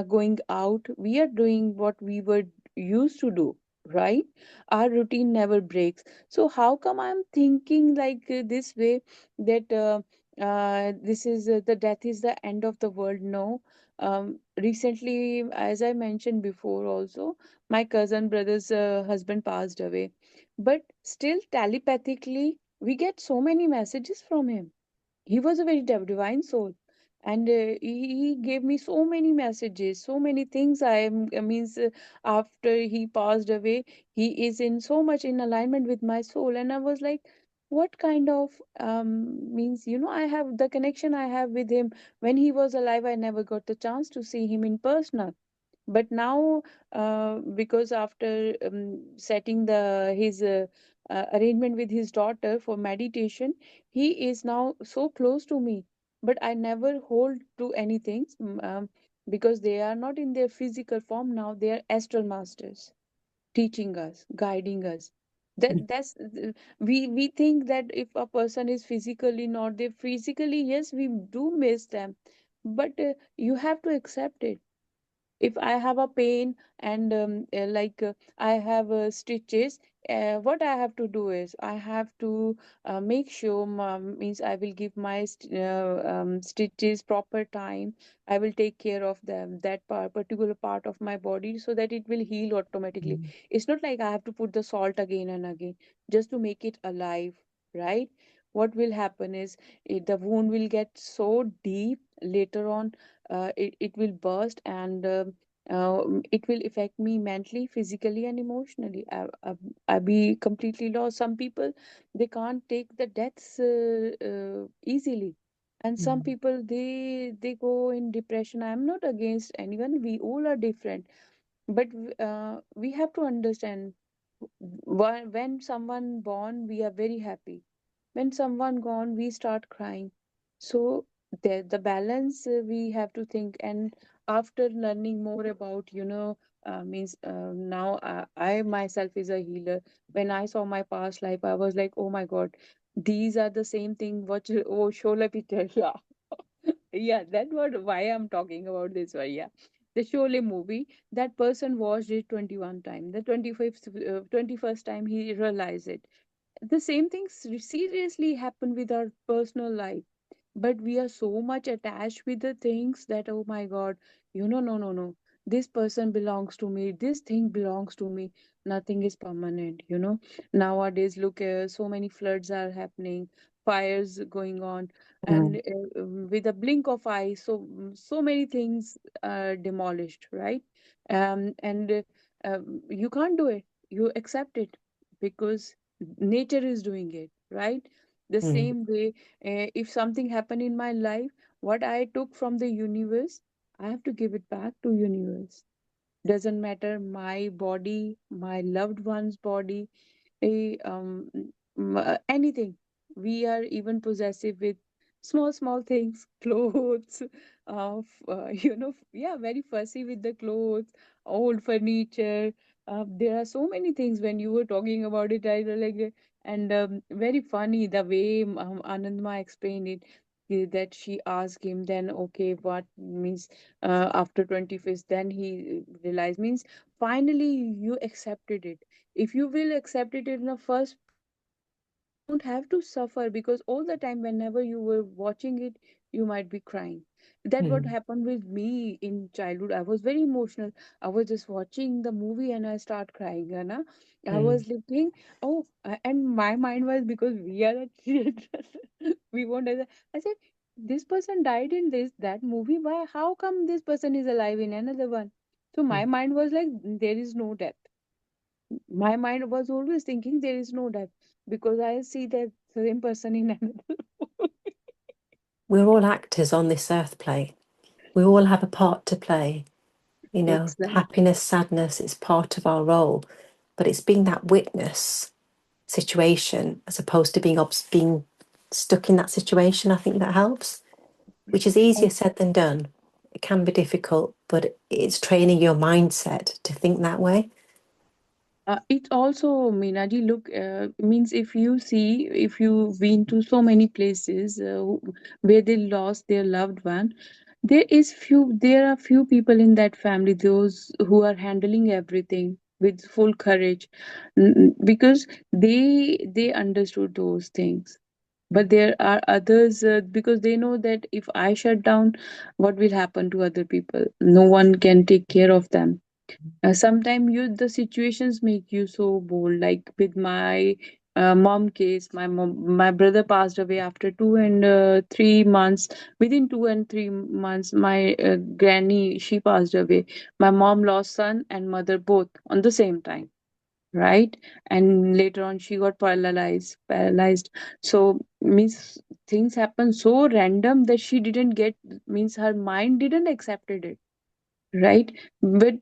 going out. We are doing what we were used to do, right? Our routine never breaks. So how come I'm thinking like this way, that this is the death is the end of the world? No. Recently, as I mentioned before, also my cousin brother's husband passed away, but still telepathically we get so many messages from him. He was a very divine soul, and he gave me so many messages, so many things. Means after he passed away, he is in so much in alignment with my soul, and I was like, what kind of means, I have the connection I have with him. When he was alive, I never got the chance to see him in person, but now, because after setting the his arrangement with his daughter for meditation, he is now so close to me. But I never hold to anything, because they are not in their physical form now, they are astral masters, teaching us, guiding us. We think that if a person is physically not there, physically, yes, we do miss them, but you have to accept it. If I have a pain, and I have stitches, what I have to do is I have to make sure, means I will give my stitches proper time. I will take care of them, that particular part of my body, so that it will heal automatically. Mm. It's not like I have to put the salt again and again just to make it alive, right? What will happen is, the wound will get so deep later on. It will burst, and it will affect me mentally, physically, and emotionally. I be completely lost. Some people, they can't take the deaths easily, and some Mm. people, they go in depression. I'm not against anyone. We all are different, but we have to understand, when someone born, we are very happy. When someone gone, we start crying. So the balance, we have to think. And after learning more about, means now, I myself is a healer. When I saw my past life, I was like, oh my god, these are the same thing what, oh, Shola Peter. Yeah. Yeah, that's why I'm talking about this one. Yeah, the Sholay movie, that person watched it 21 times. The 21st time he realized it. The same thing seriously happen with our personal life, but we are so much attached with the things that, oh my god, no, no, no, this person belongs to me, this thing belongs to me. Nothing is permanent, nowadays. Look, so many floods are happening, fires going on, and Mm. with a blink of eye, so many things are demolished, right? And you can't do it, you accept it, because nature is doing it, right? The Mm. same way, if something happened in my life, what I took from the universe, I have to give it back to universe. Doesn't matter my body, my loved one's body, anything. We are even possessive with small small things, clothes, yeah, very fussy with the clothes, old furniture. There are so many things. When you were talking about it, I was like, and very funny the way Anandma explained it, that she asked him, then okay, what means, after 25th, then he realized, means finally you accepted it. If you will accept it in the first place, you don't have to suffer, because all the time whenever you were watching it, you might be crying. That what Mm. happened with me in childhood. I was very emotional. I was just watching the movie and I start crying, I Mm. was looking, oh, and my mind was, because we are the children, we won't. I said, this person died in that movie. Why? How come this person is alive in another one? So my Mm. mind was like, there is no death. My mind was always thinking there is no death, because I see that same person in another. We're all actors on this earth play. We all have a part to play. You know, Exactly. happiness, sadness, it's part of our role, but it's being that witness situation as opposed to being stuck in that situation. I think that helps, which is easier said than done. It can be difficult, but it's training your mindset to think that way. It also, Meenaji, look, means if you've been to so many places where they lost their loved one, there are few people in that family, those who are handling everything with full courage, because they understood those things. But there are others, because they know that if I shut down, what will happen to other people? No one can take care of them. Sometimes the situations make you so bold, like with my mom case. My brother passed away after 2 and 3 months. Within 2 and 3 months, my granny, she passed away. My mom lost son and mother both on the same time, right? And later on she got paralyzed. So means things happen so random that she didn't get, means her mind didn't accepted it, right? But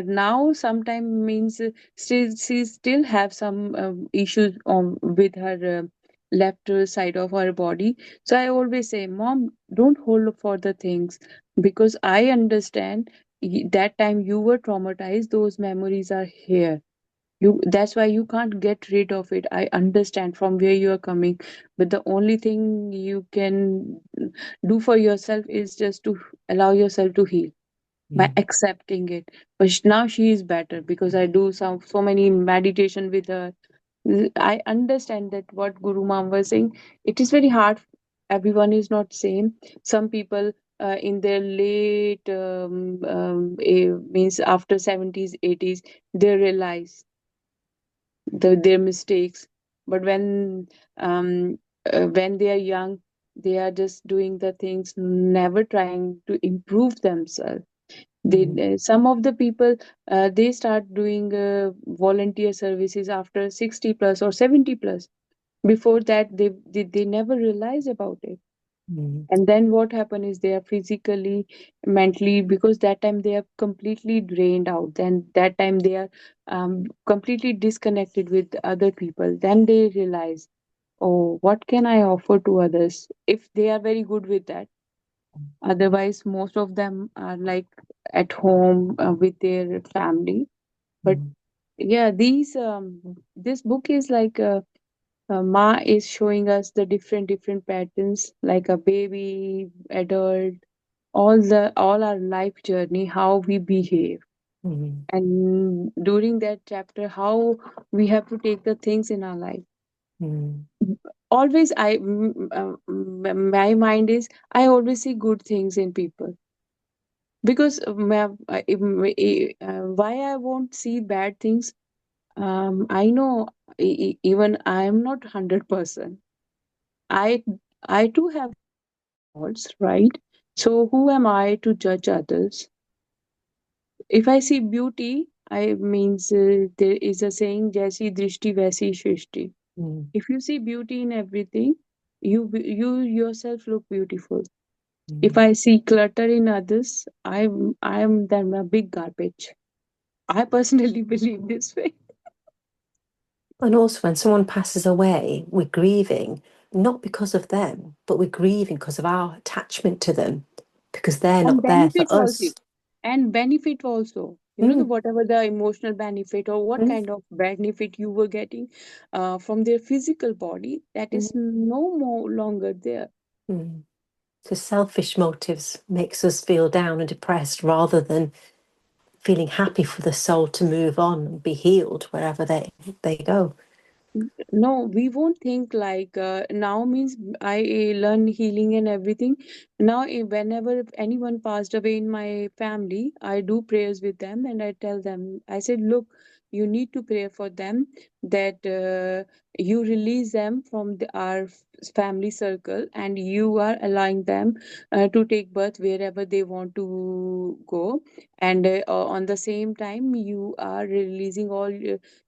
now sometime means still she still have some issues with her left side of her body. So I always say, mom, don't hold for the things, because I understand that time you were traumatized, those memories are here. That's why you can't get rid of it. I understand from where you are coming, but the only thing you can do for yourself is just to allow yourself to heal by Mm. accepting it. But now she is better because I do so many meditation with her. I understand that what Guru Mam was saying, it is very hard. Everyone is not same. Some people in their late means after 70s 80s, they realize their mistakes. But when they are young, they are just doing the things, never trying to improve themselves. Mm. Some of the people, they start doing volunteer services after 60 plus or 70 plus. Before that, they never realize about it. Mm. And then what happen is they are physically, mentally, because that time they are completely drained out, then that time they are completely disconnected with other people. Then they realize, oh, what can I offer to others, if they are very good with that. Otherwise most of them are like at home with their family. But Mm. yeah, this book is like Ma is showing us the different patterns, like a baby, adult, all our life journey, how we behave. Mm. And during that chapter, how we have to take the things in our life. Mm. Always my mind is, I always see good things in people, because why I won't see bad things. I know, even I am not 100%. I i too have faults, right? So who am I to judge others? If I see beauty, I means there is a saying, jaisi drishti vaisi shrishti. Mm. If you see beauty in everything, you yourself look beautiful. If Mm. I see clutter in others, I'm then a big garbage. I personally believe this way. And also, when someone passes away, we're grieving not because of them, but we're grieving because of our attachment to them, because they're And not there for benefits also. us. And benefit also. Mm. Whatever the emotional benefit or what Mm. kind of benefit you were getting from their physical body, that is Mm. no more longer there. Mm. So selfish motives makes us feel down and depressed rather than feeling happy for the soul to move on and be healed wherever they go. No, we won't think like now means I learn healing and everything. Now, whenever anyone passed away in my family, I do prayers with them and I tell them, I said, look, you need to pray for them that you release them from our family circle, and you are allowing them to take birth wherever they want to go, and on the same time you are releasing all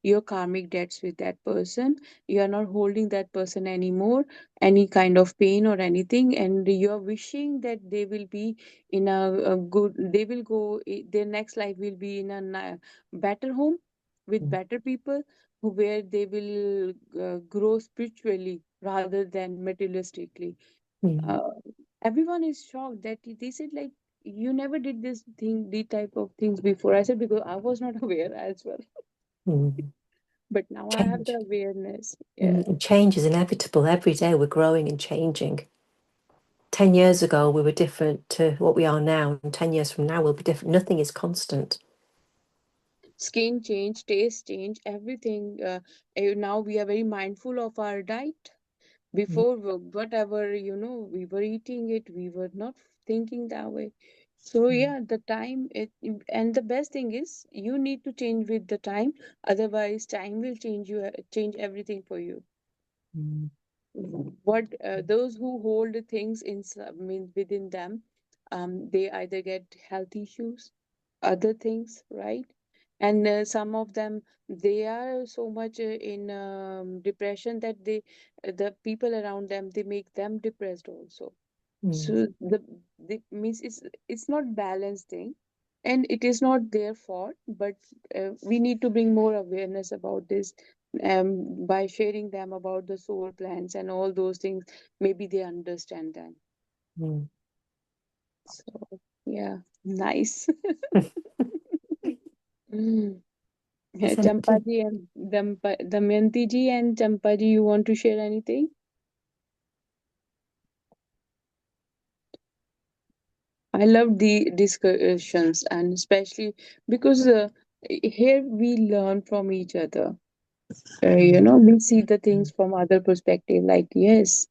your karmic debts with that person. You are not holding that person anymore, any kind of pain or anything, and you are wishing that they will be in a good, they will go, their next life will be in a better home with better people, where they will grow spiritually rather than materialistically. mm, uh, Everyone is shocked that they said, like, you never did this thing, these type of things before. I said, because I was not aware as well. mm. But now I have the Change. awareness. Yeah. Mm. Change is inevitable. Every day we're growing and changing. 10 years ago, we were different to what we are now, and 10 years from now, we'll be different. Nothing is constant. Skin change, taste change, everything. Now we are very mindful of our diet. Mm, Before, whatever, we were eating it, we were not thinking that way. So mm, yeah, the time it, and the best thing is you need to change with the time. Otherwise time will change you, change everything for you. mm, What those who hold things in mean within them, they either get health issues, other things, right? And some of them, they are so much in depression that the people around them, they make them depressed also. mm, So the means it's not balanced thing, and it is not their fault, but we need to bring more awareness about this, by sharing them about the soul plans and all those things. Maybe they understand that. mm. So yeah, nice. Mm. Yeah, Is anything? Champaji and Damayanti ji and Champaji, you want to share anything? I love the discussions, and especially because here we learn from each other. Mm, We see the things mm, from other perspective. Like, yes,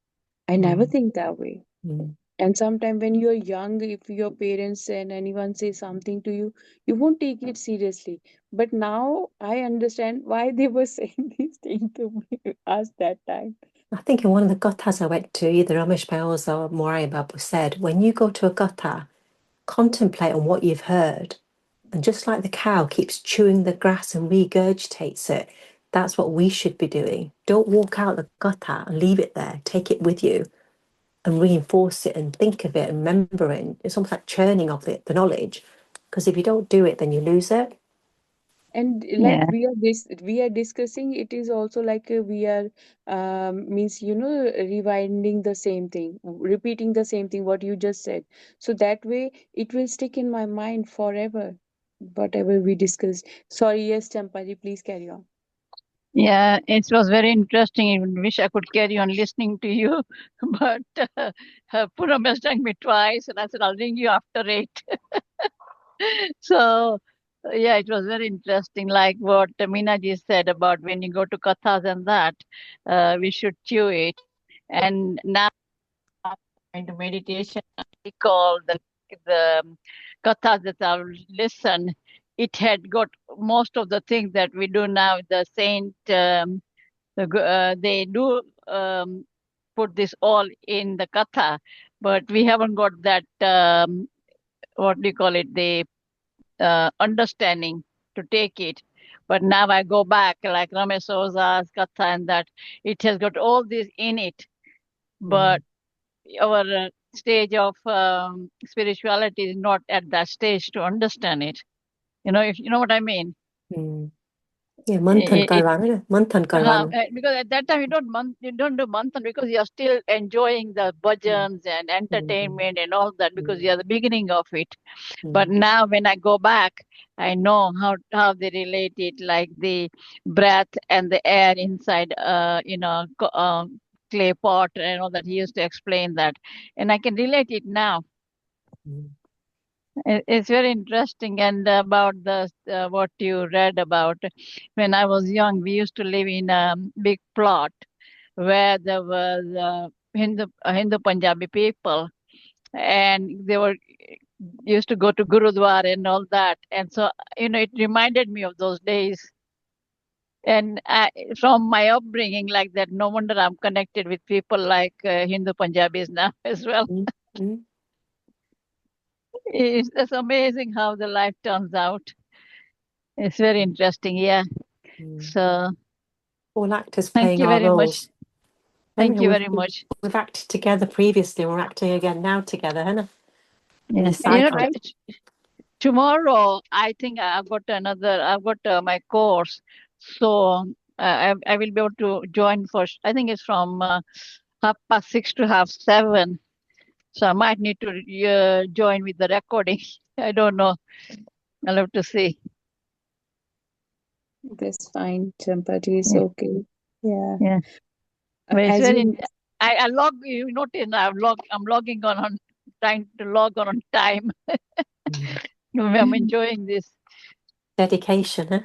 I never mm, think that way. mm, And sometimes when you're young, if your parents and anyone say something to you, you won't take it seriously. But now I understand why they were saying these things to me us that time. I think in one of the gottas I went to, either Amish Bells or Moray Babu said, when you go to a gotta, contemplate on what you've heard. And just like the cow keeps chewing the grass and regurgitates it, that's what we should be doing. Don't walk out the gotta and leave it there. Take it with you and reinforce it and think of it and remember it. It's almost like churning of it, the knowledge. Because if you don't do it, then you lose it. And like Yeah, we are discussing, it is also like we are means rewinding the same thing, repeating the same thing what you just said. So that way it will stick in my mind forever, whatever we discussed. Sorry, yes, Champaji, please carry on. yeah, it was very interesting. I wish I could carry on listening to you, but Puram messaged me twice, and I said I'll ring you after 8. So, yeah, it was very interesting. Like what Meena ji said about when you go to kathas and that, we should chew it. And now into meditation, I recall the kathas that I've listened. It had got most of the things that we do now. The saint. They do put this all in the katha, but we haven't got that what do you call it, the understanding to take it. But now I go back like Ramesh Oza's katha and that it has got all this in it, Mm, but our stage of spirituality is not at that stage to understand it. If you know what I mean. mm. Yeah, manthan karwan, manthan karwan. Because at that time you don't do manthan because you're still enjoying the Mm, bhajans and mm, entertainment and all that because mm, you're the beginning of it. But mm, now when I go back, I know how they relate it, like the breath and the air inside, clay pot and all that. He used to explain that, and I can relate it now. mm, It's very interesting. And about the what you read about, when I was young, we used to live in a big plot where there was Hindu Punjabi people, and they were used to go to Gurudwara and all that. And so, it reminded me of those days. And from my upbringing like that, no wonder I'm connected with people like Hindu Punjabis now as well. Mm, mm, It's amazing how the life turns out. It's very interesting. Yeah. mm. So All actors thank playing you our very much. roles. Thank Haven't you we? very much. We've acted together previously. We're acting again now together, haven't we? In Yeah. this And cycle. I Tomorrow, I think I've got my course. So I will be able to join for, I think it's from 6:30 to 7:30. So I might need to join with the recording. I don't know. I'll have to see. That's fine, Champati, it's Yeah. okay. Yeah. Yeah. But it's As very, you I log, you notice I'm logging trying to log on time. Mm. I'm enjoying this. Dedication, huh?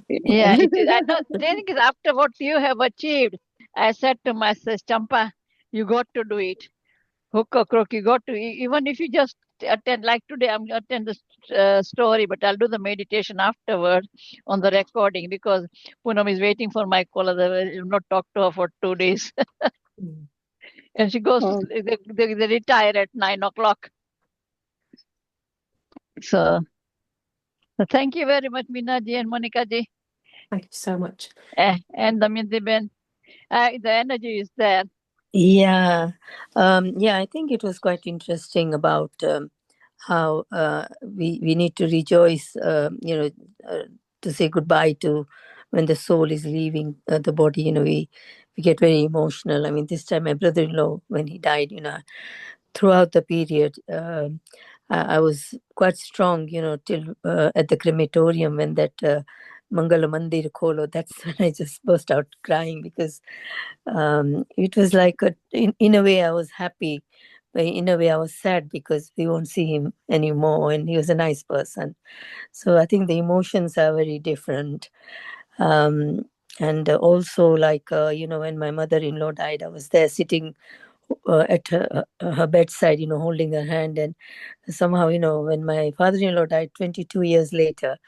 Yeah, it is. I know. The thing is, after what you have achieved, I said to myself, Champa, you got to do it. Hook or crook, you got to. Even if you just attend, like today, I'm going to attend the story, but I'll do the meditation afterwards on the recording because Poonam is waiting for my call. Otherwise, I'll not talk to her for 2 days. Mm. And she goes to oh, sleep. They retire at 9 o'clock. So thank you very much, Meena ji and Monica ji, Thank you so much. and Damayanti Ben. The energy is there. Yeah, yeah, I think it was quite interesting about how we need to rejoice, to say goodbye to when the soul is leaving the body. We get very emotional. I mean, this time my brother-in-law, when he died, throughout the period, I was quite strong, till at the crematorium when that Mangala Mandir Kholo, that's when I just burst out crying because it was like in a way I was happy, but in a way I was sad because we won't see him anymore, and he was a nice person. So I think the emotions are very different. um, and also, like, when my mother-in-law died, I was there sitting at her bedside, holding her hand. And somehow, when my father-in-law died 22 years later,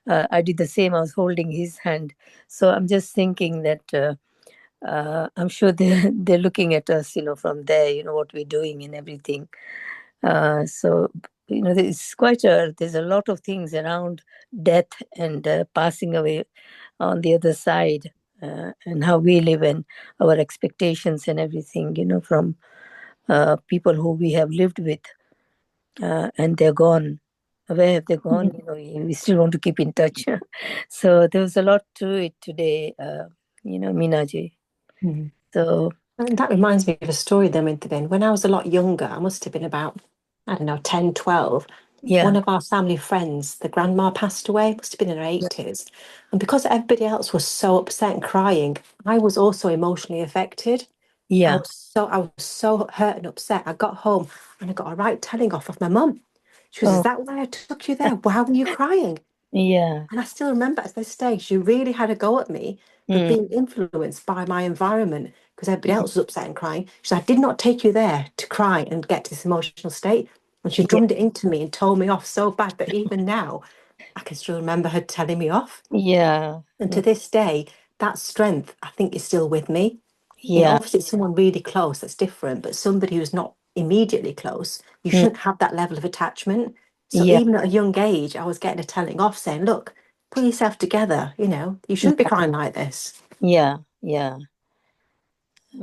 I did the same. I was holding his hand. So I'm just thinking that I'm sure they're looking at us, from there, what we're doing and everything. So there's a lot of things around death and passing away on the other side, and how we live and our expectations and everything, from people who we have lived with, and they're gone. Where have they gone? We still want to keep in touch. So there was a lot to it today, Minaji. Mm. So And that reminds me of a story then with Ben. When I was a lot younger, I must have been about, I don't know, 10, 12. One yeah, of our family friends, the grandma passed away, must have been in her 80s. And because everybody else was so upset and crying, I was also emotionally affected. yeah. I was so hurt and upset. I got home and I got a right telling off of my mum. She goes, "Is Oh, that why I took you there? Why were you crying?" yeah. And I still remember at this stage, she really had a go at me for Mm, being influenced by my environment because everybody else was upset and crying. She said, "I did not take you there to cry and get to this emotional state." And she yeah, drummed it into me and told me off so bad that even now, I can still remember her telling me off. yeah, And to yeah, this day, that strength, I think, is still with me. yeah. Obviously, it's someone really close that's different, but somebody who's not immediately close, you Mm, shouldn't have that level of attachment. So yeah, even at a young age, I was getting a telling off saying, "Look, pull yourself together, you shouldn't be yeah, crying like this." yeah, yeah.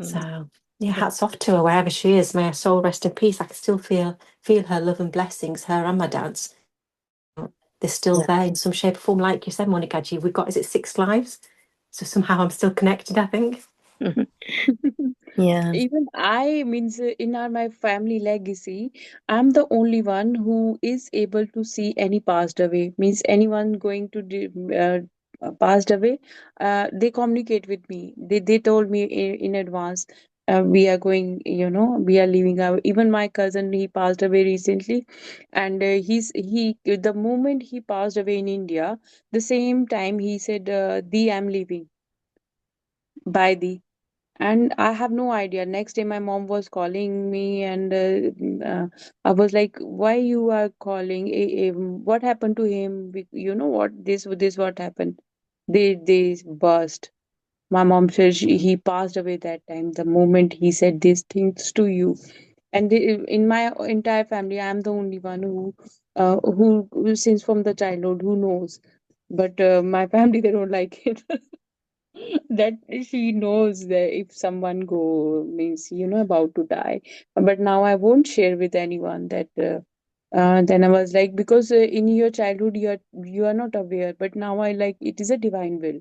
So yeah, Yeah, hats off to her wherever she is. May her soul rest in peace. I can still feel her love and blessings, her and my dad's. They're still yeah. there in some shape or form. Like you said, Monica G, we've got, is it 6 lives? So somehow I'm still connected, I think. Yeah, Even I means in our my family legacy, I'm the only one who is able to see any passed away. Means anyone going to passed away, they communicate with me. They told me in advance. We are going, we are leaving. Even my cousin, he passed away recently, and he the moment he passed away in India, the same time he said, "The I'm leaving. Bye, the." And I have no idea. Next day my mom was calling me, and I was like, why you are calling? What happened to him? You know what, this what happened. They burst. My mom said he passed away that time, the moment he said these things to you. And in my entire family, I am the only one who since from the childhood, who knows. But my family, they don't like it. That she knows that if someone go means about to die. But now I won't share with anyone that. Then I was like, because in your childhood you are not aware, but now I like it is a divine will.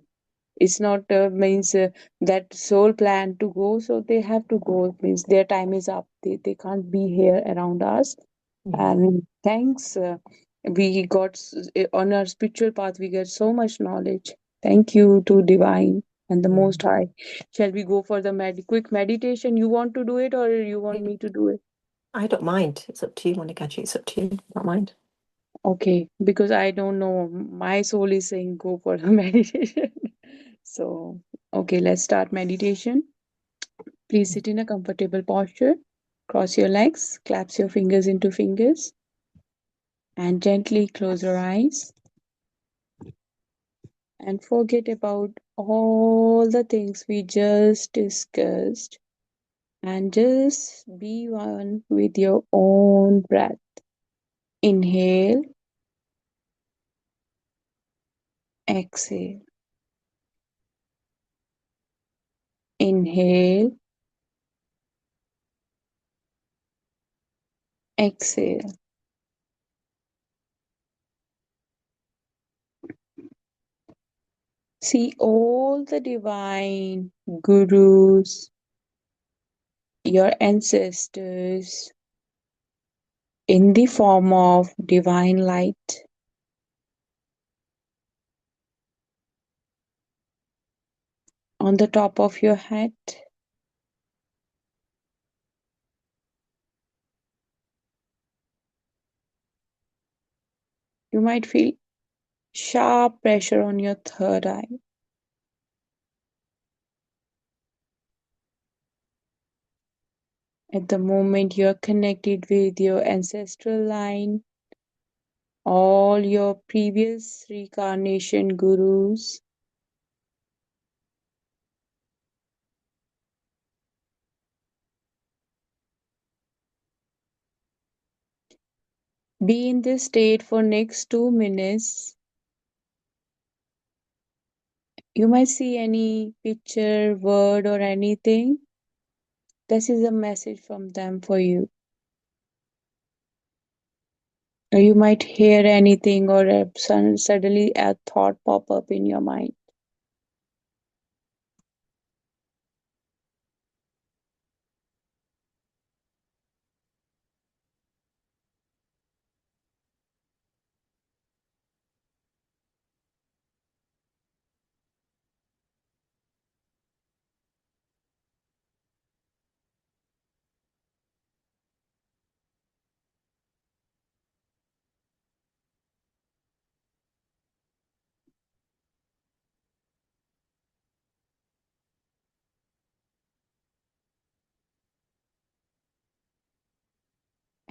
It's not means that soul plan to go, so they have to go. Means their time is up. They can't be here around us. And thanks, we got on our spiritual path. We get so much knowledge. Thank you to divine and the Most High. Shall we go for the quick meditation? You want to do it, or you want me to do it? I don't mind. It's up to you, Monikachi. It's up to you. I don't mind. Okay, because I don't know. My soul is saying go for the meditation. So, okay, let's start meditation. Please sit in a comfortable posture. Cross your legs, clasp your fingers into fingers, and gently close your eyes. And forget about all the things we just discussed. And just be one with your own breath. Inhale, exhale. Inhale, exhale. See all the divine gurus, your ancestors, in the form of divine light. On the top of your head, you might feel sharp pressure on your third eye. At the moment you are connected with your ancestral line, all your previous reincarnation gurus, be in this state for next 2 minutes. You might see any picture, word, or anything. This is a message from them for you. Or you might hear anything, or suddenly a thought pop up in your mind.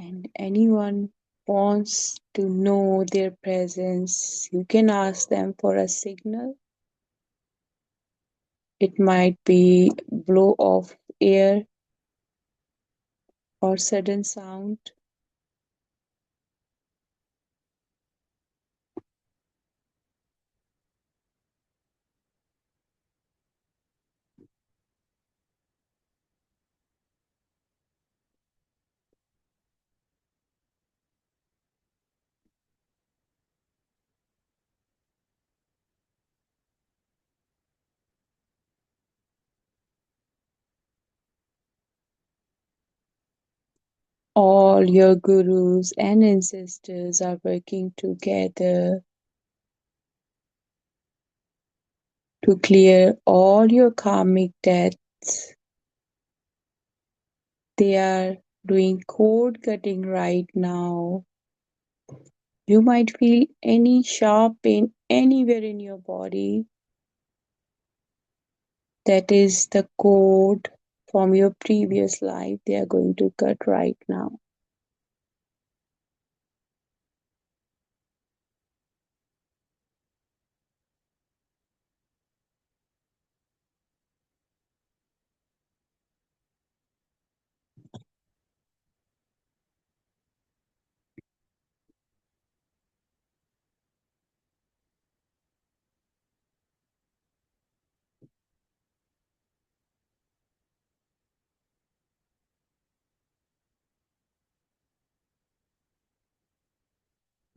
And anyone wants to know their presence, you can ask them for a signal. It might be blow of air or sudden sound. All your gurus and ancestors are working together to clear all your karmic debts. They are doing cord cutting right now. You might feel any sharp pain anywhere in your body. That is the cord from your previous life they are going to cut right now.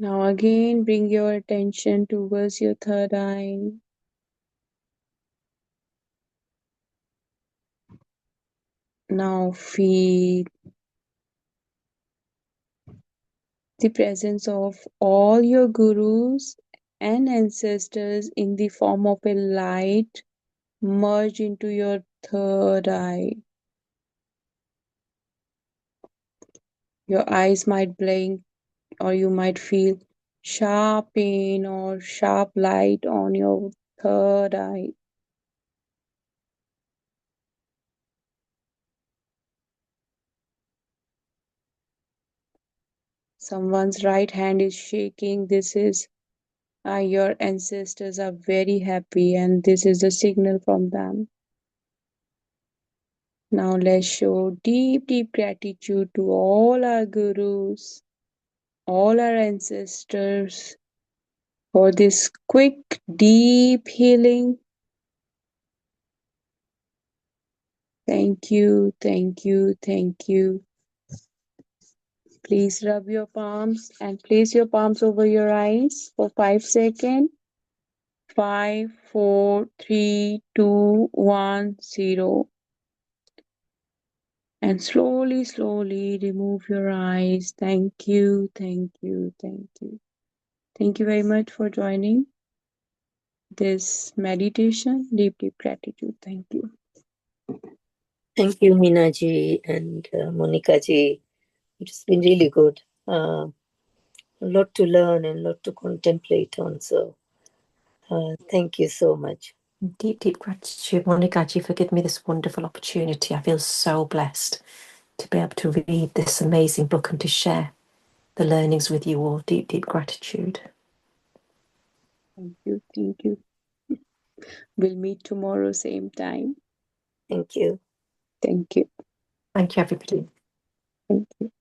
Now again, bring your attention towards your third eye. Now feel the presence of all your gurus and ancestors in the form of a light merge into your third eye. Your eyes might blink, or you might feel sharp pain or sharp light on your third eye. Someone's right hand is shaking. This is your ancestors are very happy, and this is a signal from them. Now let's show deep, deep gratitude to all our gurus, all our ancestors for this quick, deep healing. Thank you, thank you, thank you. Please rub your palms and place your palms over your eyes for 5 seconds. 5, 4, 3, 2, 1, 0. And slowly, slowly remove your eyes. Thank you, thank you, thank you. Thank you very much for joining this meditation. Deep, deep gratitude. Thank you. Thank you, Minaji and Monica ji. It's been really good. A lot to learn and a lot to contemplate on. So thank you so much. Deep, deep gratitude, Monica ji, for giving me this wonderful opportunity. I feel so blessed to be able to read this amazing book and to share the learnings with you all. Deep, deep gratitude. Thank you, thank you. We'll meet tomorrow, same time. Thank you. Thank you. Thank you, everybody. Thank you.